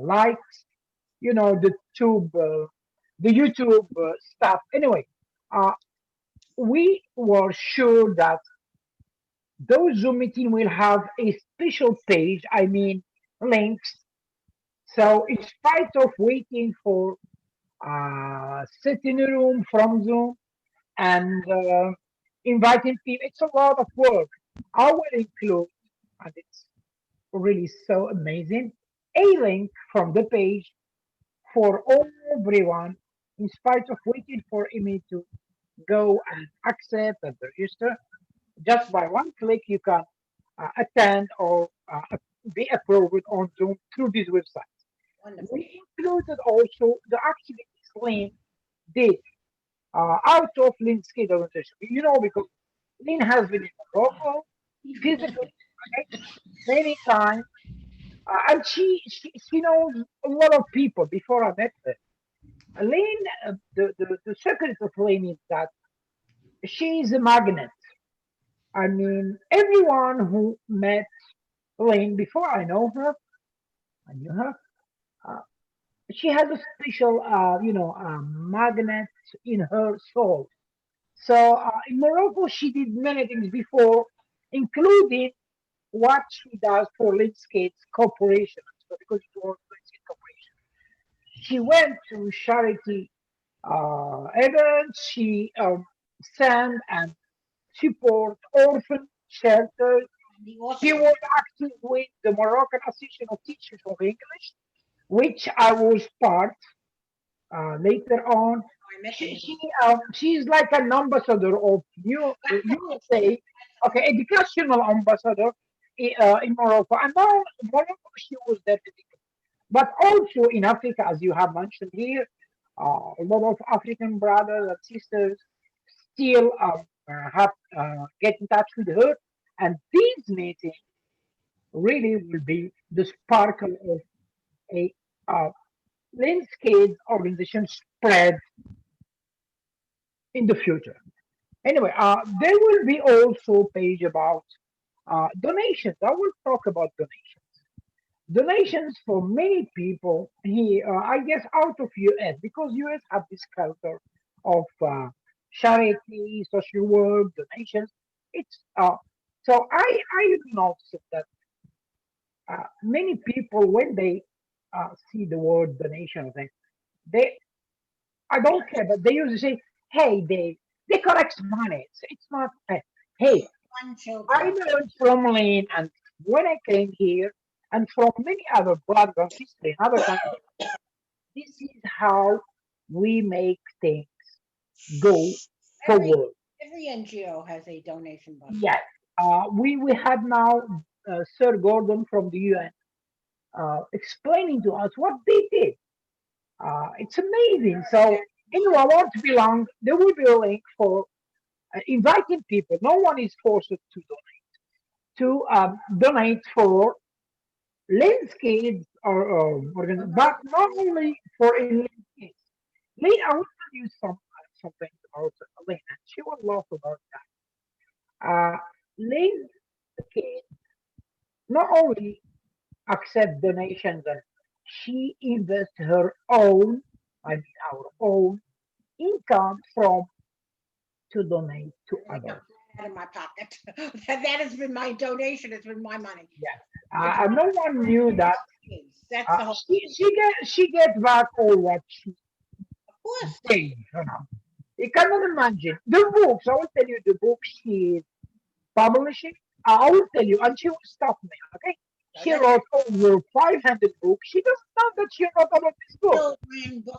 [SPEAKER 4] likes, the YouTube stuff. Anyway, uh, we were sure that those Zoom meeting will have a special page, I mean, links. So in spite of waiting for sit in a room from Zoom and inviting people, it's a lot of work. I will include, and it's really so amazing, a link from the page for everyone, in spite of waiting for email to go and accept and register. Just by one click, you can attend or be approved on Zoom through this website.
[SPEAKER 5] Wonderful.
[SPEAKER 4] We included also the activities Lynn did out of Lynn's kid organization. Because Lynn has been in Morocco physically, okay, many times, and she knows a lot of people before I met her. Lynn, the secret of Lynn is that she is a magnet. I mean, everyone who met Lynn before I knew her, uh, she has a special, magnet in her soul. So in Morocco, she did many things before, including what she does for Landscapes Corporation. So because it was Landscape Corporation, she went to charity events. She sent and support orphan shelters. She was active with the Moroccan Association of Teachers of English, which I was part later on. She's like an ambassador of USA, okay, educational ambassador in Morocco. And now Morocco, she was there physically. But also in Africa, as you have mentioned here, a lot of African brothers and sisters still have get in touch with her, and this meeting really will be the sparkle of a landscape organization spread in the future. Anyway, there will be also page about donations. I will talk about donations. Donations for many people here, I guess, out of US, because US have this culture of charity, social work, donations. It's so I noticed that many people when they see the word donation, they I don't care, but they usually say, "Hey, they collect money." It's not. Hey,
[SPEAKER 5] One
[SPEAKER 4] I
[SPEAKER 5] children.
[SPEAKER 4] learned from Lynn, and when I came here, and from many other brothers and sisters in other countries, this is how we make things go
[SPEAKER 5] Every
[SPEAKER 4] forward.
[SPEAKER 5] every NGO has a donation button.
[SPEAKER 4] Yes, we have now Sir Gordon from the UN explaining to us what they did. It's amazing. So anyone I want to belong, there will be a link for inviting people. No one is forced to donate for landscapes but not only for in landscapes. Lynn, I will tell you something about Lynn, and she will laugh about that. Lynn not only accept donations, and she invests her own, I mean our own income from to donate to others.
[SPEAKER 5] Out of my pocket. That has been my donation. It's been my money.
[SPEAKER 4] Yes, no one knew that.
[SPEAKER 5] That's the whole
[SPEAKER 4] She gets back all what she
[SPEAKER 5] Of course.
[SPEAKER 4] paid. You cannot imagine the books. I will tell you the books she is publishing. I will tell you, and she will stop me. Okay, she wrote over 500 books. She doesn't know that she wrote about this book.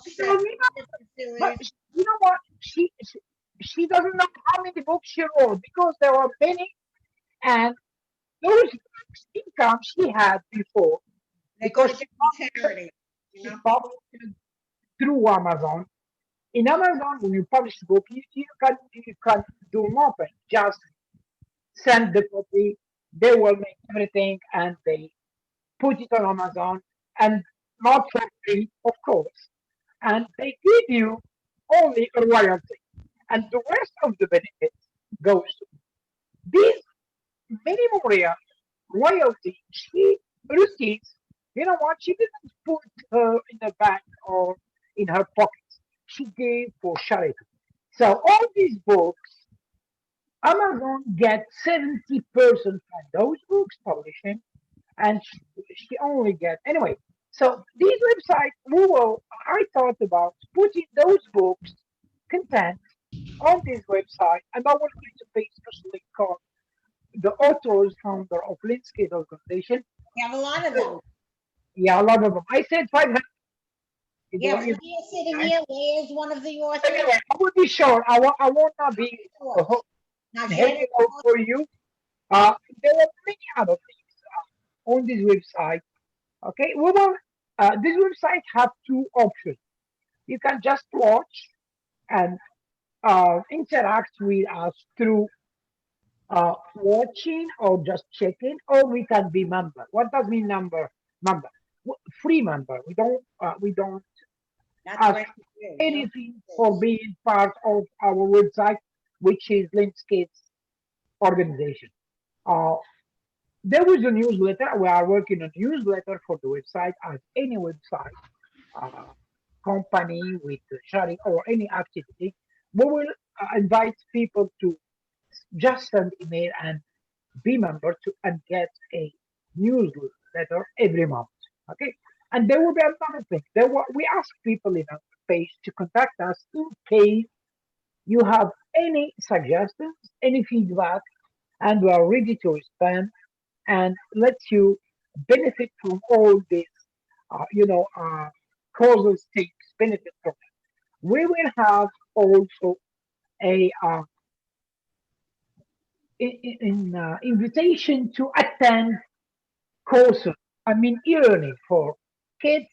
[SPEAKER 4] She tells me not, but you know what? She doesn't know how many books she wrote because there are many, and those books income she had before because she published through Amazon. In Amazon, when you publish a book, you can do nothing. Just send the copy. They will make everything and they put it on Amazon and not for free, of course. And they give you only a royalty, and the rest of the benefits goes to these minimum royalty. She receives. You know what? She didn't put her in the bank or in her pockets. She gave for charity. So all these books, Amazon gets 70% from those books publishing, and she only gets anyway. So these websites, I thought about putting those books content on this website, and I was going to pay especially called the authors founder of Linsky organization.
[SPEAKER 5] We have a lot of them.
[SPEAKER 4] Yeah, a lot of them. I said 500.
[SPEAKER 5] Yeah, Leah sitting here. Leah is one of the authors.
[SPEAKER 4] Anyway, I will be short. I won't not be
[SPEAKER 5] Now,
[SPEAKER 4] hanging out for you. There are many other things on this website. Okay, this website have two options. You can just watch and interact with us through watching or just checking, or we can be member. What does mean member? Free member. We don't ask anything for being part of our website, which is Linscape's organization. Uh, there was a newsletter. We are working on newsletter for the website as any website, uh, company with sharing or any activity. We will invite people to just send email and be member to and get a newsletter every month. Okay, and there will be another thing. We ask people in our page to contact us in case you have any suggestions, any feedback, and we are ready to respond and let you benefit from all this. Causal states benefit from it. We will have also a invitation to attend courses. I mean, e-learning for kids,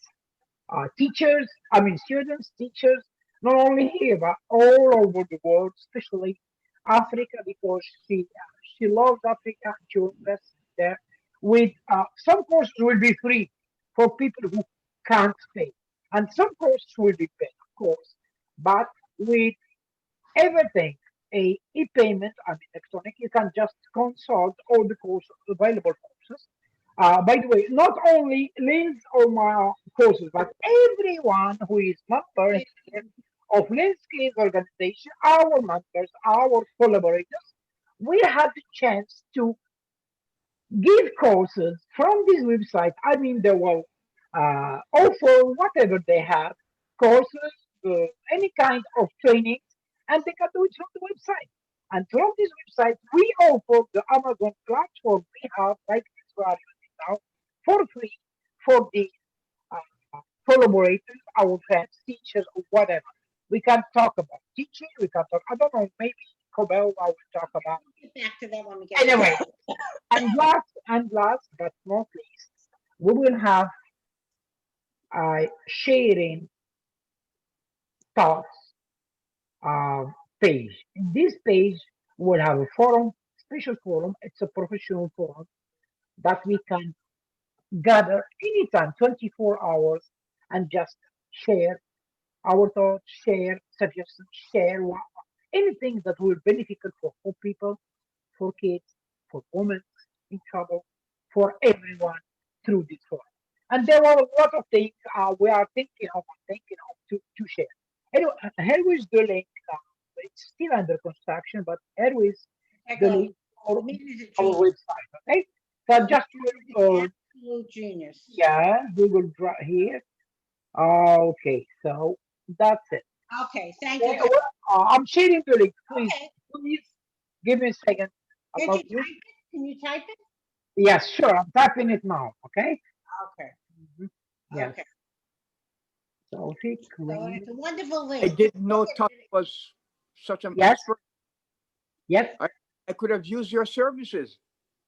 [SPEAKER 4] teachers. I mean, students, teachers, not only here but all over the world, especially Africa because she loves Africa. She will invest there. With some courses will be free for people who can't pay, and some courses will be paid, of course. But with everything, a e-payment, I mean electronic, you can just consult all the courses, available courses. By the way, not only Lynn's or my courses, but everyone who is member here of Lynn's Case organization, our members, our collaborators, we had the chance to give courses from this website. I mean, they will offer whatever they have, courses, any kind of training, and they can do it from the website. And from this website, we offer the Amazon platform we have, like this we are using now, for free for the collaborators, our friends, teachers, or whatever. We can talk about teaching. We can talk. I don't know. Maybe Cobel, I will talk about.
[SPEAKER 5] Get back to that when we get
[SPEAKER 4] Anyway, and last but not least, we will have sharing thoughts page. In this page, we'll have a forum, special forum. It's a professional forum that we can gather anytime, 24 hours, and just share our thoughts, share suggestions, share anything that will benefit for people, for kids, for women in trouble, for everyone through this forum. And there are a lot of things we are thinking of to share. Anyway, here is the link. It's still under construction, but here is the
[SPEAKER 5] Echo,
[SPEAKER 4] link for
[SPEAKER 5] the meeting is a
[SPEAKER 4] our
[SPEAKER 5] genius.
[SPEAKER 4] website. Okay, so just
[SPEAKER 5] Absolute genius.
[SPEAKER 4] yeah, Google Drive here. Okay, so that's it.
[SPEAKER 5] Okay, thank you.
[SPEAKER 4] Okay, well, I'm sharing the link. Please,
[SPEAKER 5] Okay.
[SPEAKER 4] please give me a second.
[SPEAKER 5] Did
[SPEAKER 4] About
[SPEAKER 5] you type it? Can you type it?
[SPEAKER 4] Yes, sure. I'm typing it now. Okay.
[SPEAKER 5] Okay.
[SPEAKER 4] Yes.
[SPEAKER 5] Okay.
[SPEAKER 4] So pick
[SPEAKER 5] So
[SPEAKER 4] link.
[SPEAKER 5] it's a wonderful
[SPEAKER 13] I
[SPEAKER 5] link.
[SPEAKER 13] didn't know Tuck was such an
[SPEAKER 4] Yes.
[SPEAKER 13] expert.
[SPEAKER 4] Yes.
[SPEAKER 13] I could have used your services.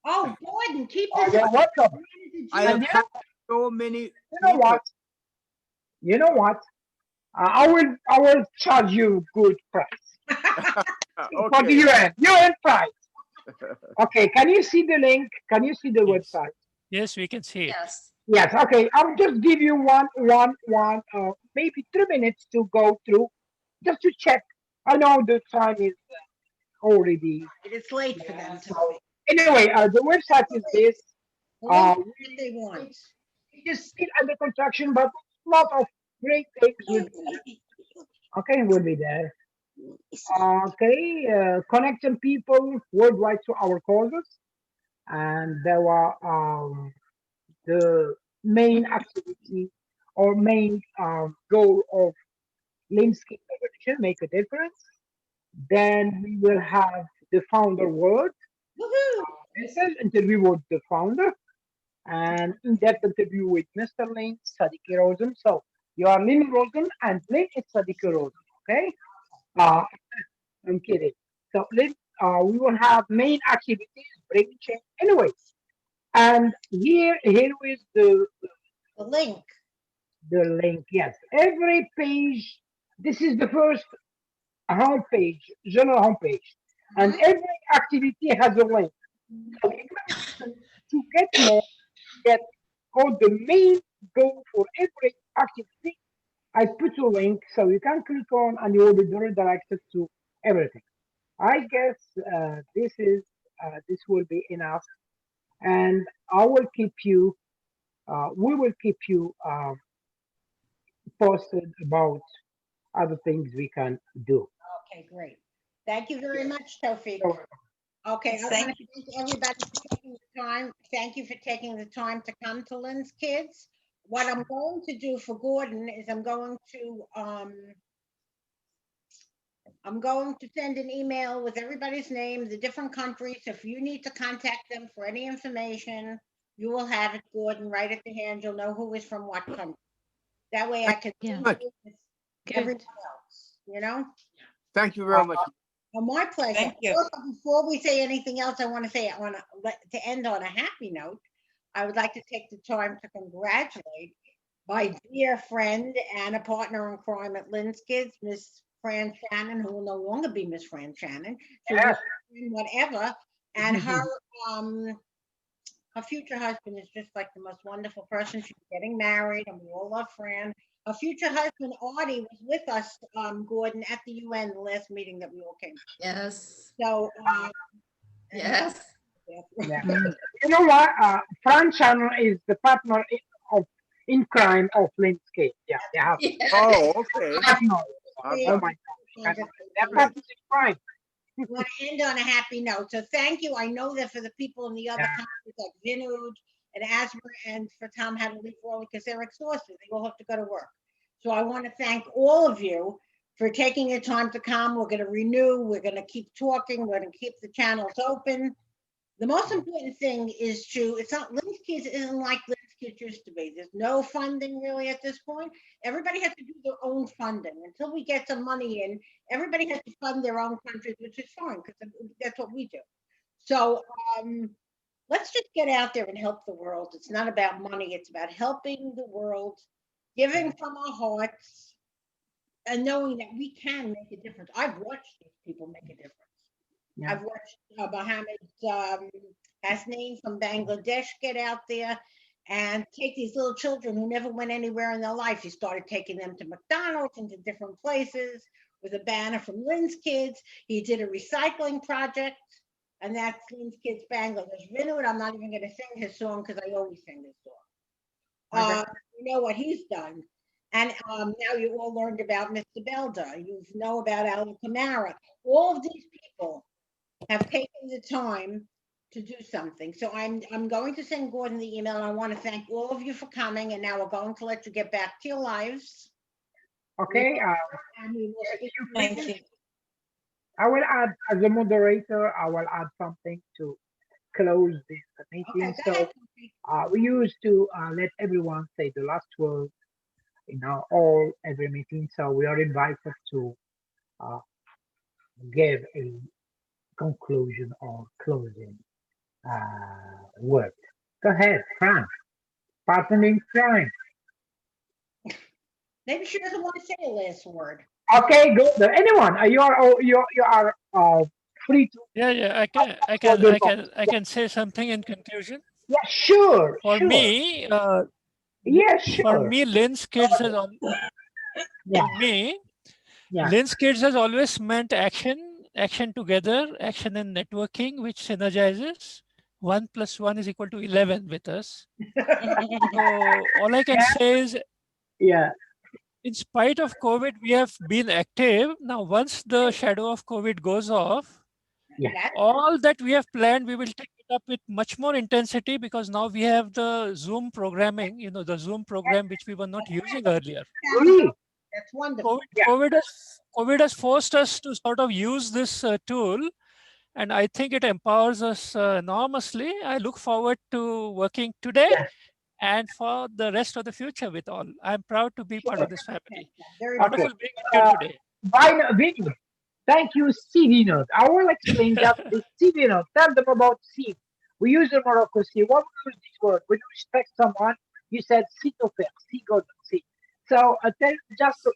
[SPEAKER 5] Oh, Gordon, keep
[SPEAKER 4] Oh,
[SPEAKER 5] this.
[SPEAKER 4] you're welcome.
[SPEAKER 13] I
[SPEAKER 4] And
[SPEAKER 13] have had so many
[SPEAKER 4] you know
[SPEAKER 13] people.
[SPEAKER 4] what? You know what? I will charge you good price for the
[SPEAKER 13] Okay.
[SPEAKER 4] UN price. Okay. Can you see the link? Can you see the
[SPEAKER 1] Yes.
[SPEAKER 4] website?
[SPEAKER 1] Yes, we can see it.
[SPEAKER 11] Yes.
[SPEAKER 4] Yes. Okay. I'll just give you maybe 3 minutes to go through, just to check. I know the time is already.
[SPEAKER 5] It's late for them.
[SPEAKER 4] So anyway, the website is this.
[SPEAKER 5] What they want.
[SPEAKER 4] It is still under construction, but a lot of great things will be there. Okay, will be there. Okay, connecting people worldwide to our causes, and there were the main activity or main goal of landscape evolution, make a difference. Then we will have the founder word.
[SPEAKER 5] Woohoo!
[SPEAKER 4] This is interview with the founder and in-depth interview with Mr. Lynn Sadiki Rosen. So you are Lynn Rosen and Lynn is Sadiki Rosen. Okay. Uh, I'm kidding. So we will have main activities, brain change. Anyway, and here is
[SPEAKER 5] link.
[SPEAKER 4] The link, yes. Every page. This is the first homepage, general homepage, and every activity has a link. So to get more, get all the main goal for every activity, I put a link so you can click on and you will be redirected to everything. I guess this will be enough, and I will keep you. We will keep you posted about other things we can do.
[SPEAKER 5] Okay, great. Thank you very much, Tawfiq. Okay, I want to
[SPEAKER 3] Thank
[SPEAKER 5] thank everybody for taking the time. Thank you for taking the time to come to Lynn's Kids. What I'm going to do for Gordon is I'm going to send an email with everybody's name, the different countries. If you need to contact them for any information, you will have it, Gordon, right at the hand. You'll know who is from what country. That way I can
[SPEAKER 12] Yeah.
[SPEAKER 5] with everyone else, you know?
[SPEAKER 13] Thank you very much.
[SPEAKER 5] My pleasure.
[SPEAKER 3] Thank you.
[SPEAKER 5] Also, before we say anything else, I want to say to end on a happy note. I would like to take the time to congratulate my dear friend and a partner in crime at Lynn's Kids, Miss Fran Shannon, who will no longer be Miss Fran Shannon. She'll
[SPEAKER 4] Yes.
[SPEAKER 5] be whatever. And her future husband is just like the most wonderful person. She's getting married, and we all love Fran. Her future husband, Artie, was with us, Gordon, at the UN, the last meeting that we all came to.
[SPEAKER 11] Yes.
[SPEAKER 5] So,
[SPEAKER 11] Yes.
[SPEAKER 4] Yeah. You know what? Fran Shannon is the partner in crime of Lynn's case. Yeah, they have.
[SPEAKER 11] Yes.
[SPEAKER 13] Oh, okay.
[SPEAKER 4] Partner.
[SPEAKER 5] we
[SPEAKER 4] Oh
[SPEAKER 5] are-
[SPEAKER 4] my gosh. They're partners in crime.
[SPEAKER 5] we want to end on a happy note. So thank you. I know that for the people in the other countries like Vinud and Asmer and for Tom had to leave early because they're exhausted. They all have to go to work. So I want to thank all of you for taking your time to come. We're going to renew. We're going to keep talking. We're going to keep the channels open. The most important thing is it's not, Lynn's Kids isn't like Lynn's Kids used to be. There's no funding really at this point. Everybody has to do their own funding. Until we get some money in, everybody has to fund their own countries, which is fine because that's what we do. So let's just get out there and help the world. It's not about money. It's about helping the world, giving from our hearts, and knowing that we can make a difference. I've watched these people make a difference.
[SPEAKER 4] Yeah.
[SPEAKER 5] I've watched Mohammed Hasnain from Bangladesh get out there and take these little children who never went anywhere in their life. He started taking them to McDonald's and to different places with a banner from Lynn's Kids. He did a recycling project, and that's Lynn's Kids Bangladesh. Vinod, I'm not even going to sing his song because I always sing this song.
[SPEAKER 4] Okay.
[SPEAKER 5] You know what he's done. And now you all learned about Mr. Belda. You know about Alan Kamara. All of these people have taken the time to do something. So I'm going to send Gordon the email, and I want to thank all of you for coming. And now we're going to let you get back to your lives.
[SPEAKER 4] Okay.
[SPEAKER 5] And we will speak
[SPEAKER 3] Thank
[SPEAKER 5] later.
[SPEAKER 3] you.
[SPEAKER 4] I will add, as a moderator, I will add something to close this meeting.
[SPEAKER 5] Okay, go ahead.
[SPEAKER 4] We used to let everyone say the last word in every meeting. So we are invited to give a conclusion or closing word. Go ahead, Frank. Partner in crime.
[SPEAKER 5] Maybe she doesn't want to say the last word.
[SPEAKER 4] Okay, good. Anyone? You are free to.
[SPEAKER 1] Yeah. I can say something in conclusion.
[SPEAKER 4] Yeah, sure.
[SPEAKER 1] For
[SPEAKER 4] sure.
[SPEAKER 1] me,
[SPEAKER 4] Yeah, sure.
[SPEAKER 1] for me, Lynn's Kids has
[SPEAKER 4] Yeah.
[SPEAKER 1] for me,
[SPEAKER 4] Yeah.
[SPEAKER 1] Lynn's Kids has always meant action together, action and networking, which synergizes. 1 + 1 is equal to 11 with us. So all I can say is,
[SPEAKER 4] Yeah.
[SPEAKER 1] in spite of COVID, we have been active. Now, once the shadow of COVID goes off,
[SPEAKER 4] Yeah.
[SPEAKER 1] all that we have planned, we will take it up with much more intensity because now we have the Zoom programming, the Zoom program, which we were not using earlier.
[SPEAKER 4] Really?
[SPEAKER 5] That's wonderful.
[SPEAKER 1] COVID has forced us to sort of use this tool, and I think it empowers us enormously. I look forward to working today and for the rest of the future with all. I'm proud to be part of this family.
[SPEAKER 5] Very
[SPEAKER 1] Wonderful
[SPEAKER 4] Okay.
[SPEAKER 1] being with you today.
[SPEAKER 4] Vinod. Thank you, CV note. I will explain just the CV note. Tell them about CV. We use the Morocco C. What we use this word? When you respect someone, you said sit or faire, see goes see. So tell just a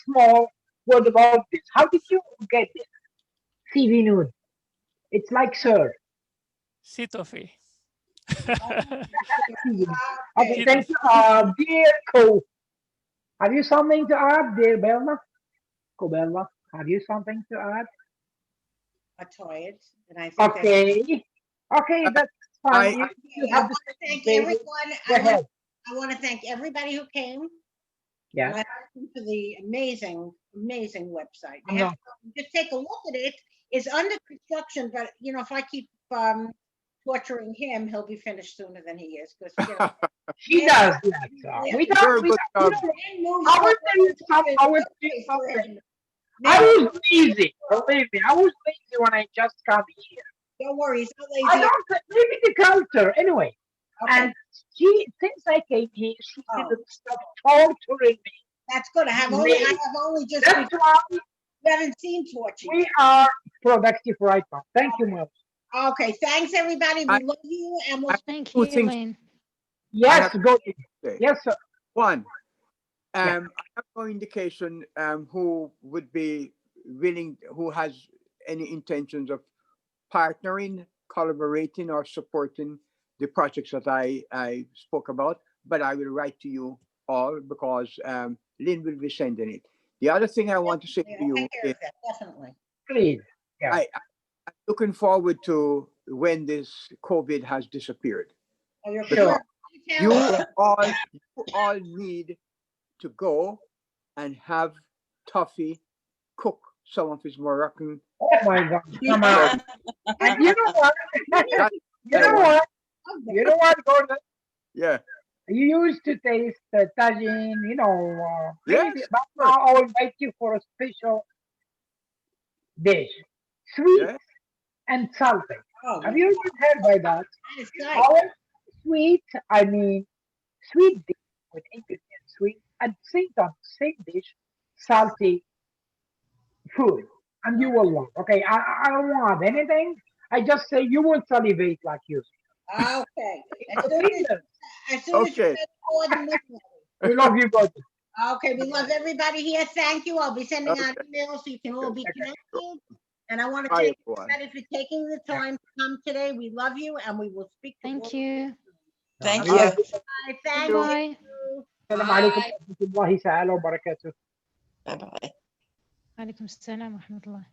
[SPEAKER 4] small word about this. How did you get this? CV note. It's like sir.
[SPEAKER 1] Sitofi.
[SPEAKER 4] Okay, thank you. Dear Co. Have you something to add, dear Bella? Bella, have you something to add?
[SPEAKER 5] I'm tired, and I think
[SPEAKER 4] Okay. Okay, that's fine. You
[SPEAKER 5] I
[SPEAKER 4] have
[SPEAKER 5] want
[SPEAKER 4] the
[SPEAKER 5] to thank
[SPEAKER 4] baby.
[SPEAKER 5] everyone.
[SPEAKER 4] Go ahead.
[SPEAKER 5] I want to thank everybody who came.
[SPEAKER 4] Yeah.
[SPEAKER 5] My husband for the amazing website.
[SPEAKER 4] I know.
[SPEAKER 5] Just take a look at it. It's under construction, but if I keep torturing him, he'll be finished sooner than he is. Because
[SPEAKER 4] He does that. We don't.
[SPEAKER 13] Very good job.
[SPEAKER 4] I will tell you something. I will tell you something. I was lazy. Believe me, I was lazy when I just got here.
[SPEAKER 5] Don't worry, he's not lazy.
[SPEAKER 4] I don't. Maybe the culture. Anyway.
[SPEAKER 5] Okay.
[SPEAKER 4] And since I came here, she didn't stop torturing me.
[SPEAKER 5] That's good. I have only just.
[SPEAKER 4] That's why
[SPEAKER 5] you haven't seen torture.
[SPEAKER 4] we are productive right now. Thank you, Mom.
[SPEAKER 5] Okay, thanks everybody. We love you, and we'll
[SPEAKER 12] Thank you, Lynn.
[SPEAKER 4] Yes, go. Yes, sir.
[SPEAKER 13] One, I have no indication who would be willing, who has any intentions of partnering, collaborating, or supporting the projects that I spoke about. But I will write to you all because Lynn will be sending it. The other thing I want to say to you is,
[SPEAKER 5] Definitely.
[SPEAKER 4] Please. Yeah.
[SPEAKER 13] I'm looking forward to when this COVID has disappeared.
[SPEAKER 5] Oh, you're
[SPEAKER 13] Because
[SPEAKER 5] sure.
[SPEAKER 13] you all need to go and have Tuffy cook some of his Moroccan.
[SPEAKER 4] Oh my God! Come on. And you know what? You know what? You know what, Gordon?
[SPEAKER 13] Yeah.
[SPEAKER 4] You used to taste tagine, you know, maybe,
[SPEAKER 13] Yes.
[SPEAKER 4] but now I'll invite you for a special dish, sweet
[SPEAKER 13] Yeah.
[SPEAKER 4] and salty.
[SPEAKER 5] Oh,
[SPEAKER 4] Have you ever heard by that?
[SPEAKER 5] that is nice.
[SPEAKER 4] Our sweet, I mean, sweet dish with ingredients sweet, and same time, same dish, salty food, and you will love. Okay, I don't want anything. I just say you will salivate like you.
[SPEAKER 5] Okay.
[SPEAKER 4] It's opinion.
[SPEAKER 5] As soon as you
[SPEAKER 13] Okay.
[SPEAKER 5] say coordinate.
[SPEAKER 4] We love you both.
[SPEAKER 5] Okay, we love everybody here. Thank you. I'll be sending out
[SPEAKER 13] Okay.
[SPEAKER 5] emails so you can all be connected. And I want to
[SPEAKER 13] Bye,
[SPEAKER 5] thank
[SPEAKER 13] everyone.
[SPEAKER 5] everybody for taking the time to come today. We love you and we will speak.
[SPEAKER 12] Thank you.
[SPEAKER 3] Thank
[SPEAKER 5] Okay,
[SPEAKER 3] you.
[SPEAKER 5] bye. Thank
[SPEAKER 12] Bye.
[SPEAKER 5] you.
[SPEAKER 4] السلام عليكم ورحمة الله تعالى وبركاته.
[SPEAKER 3] Bye bye.
[SPEAKER 12] عليكم السلام ورحمة الله.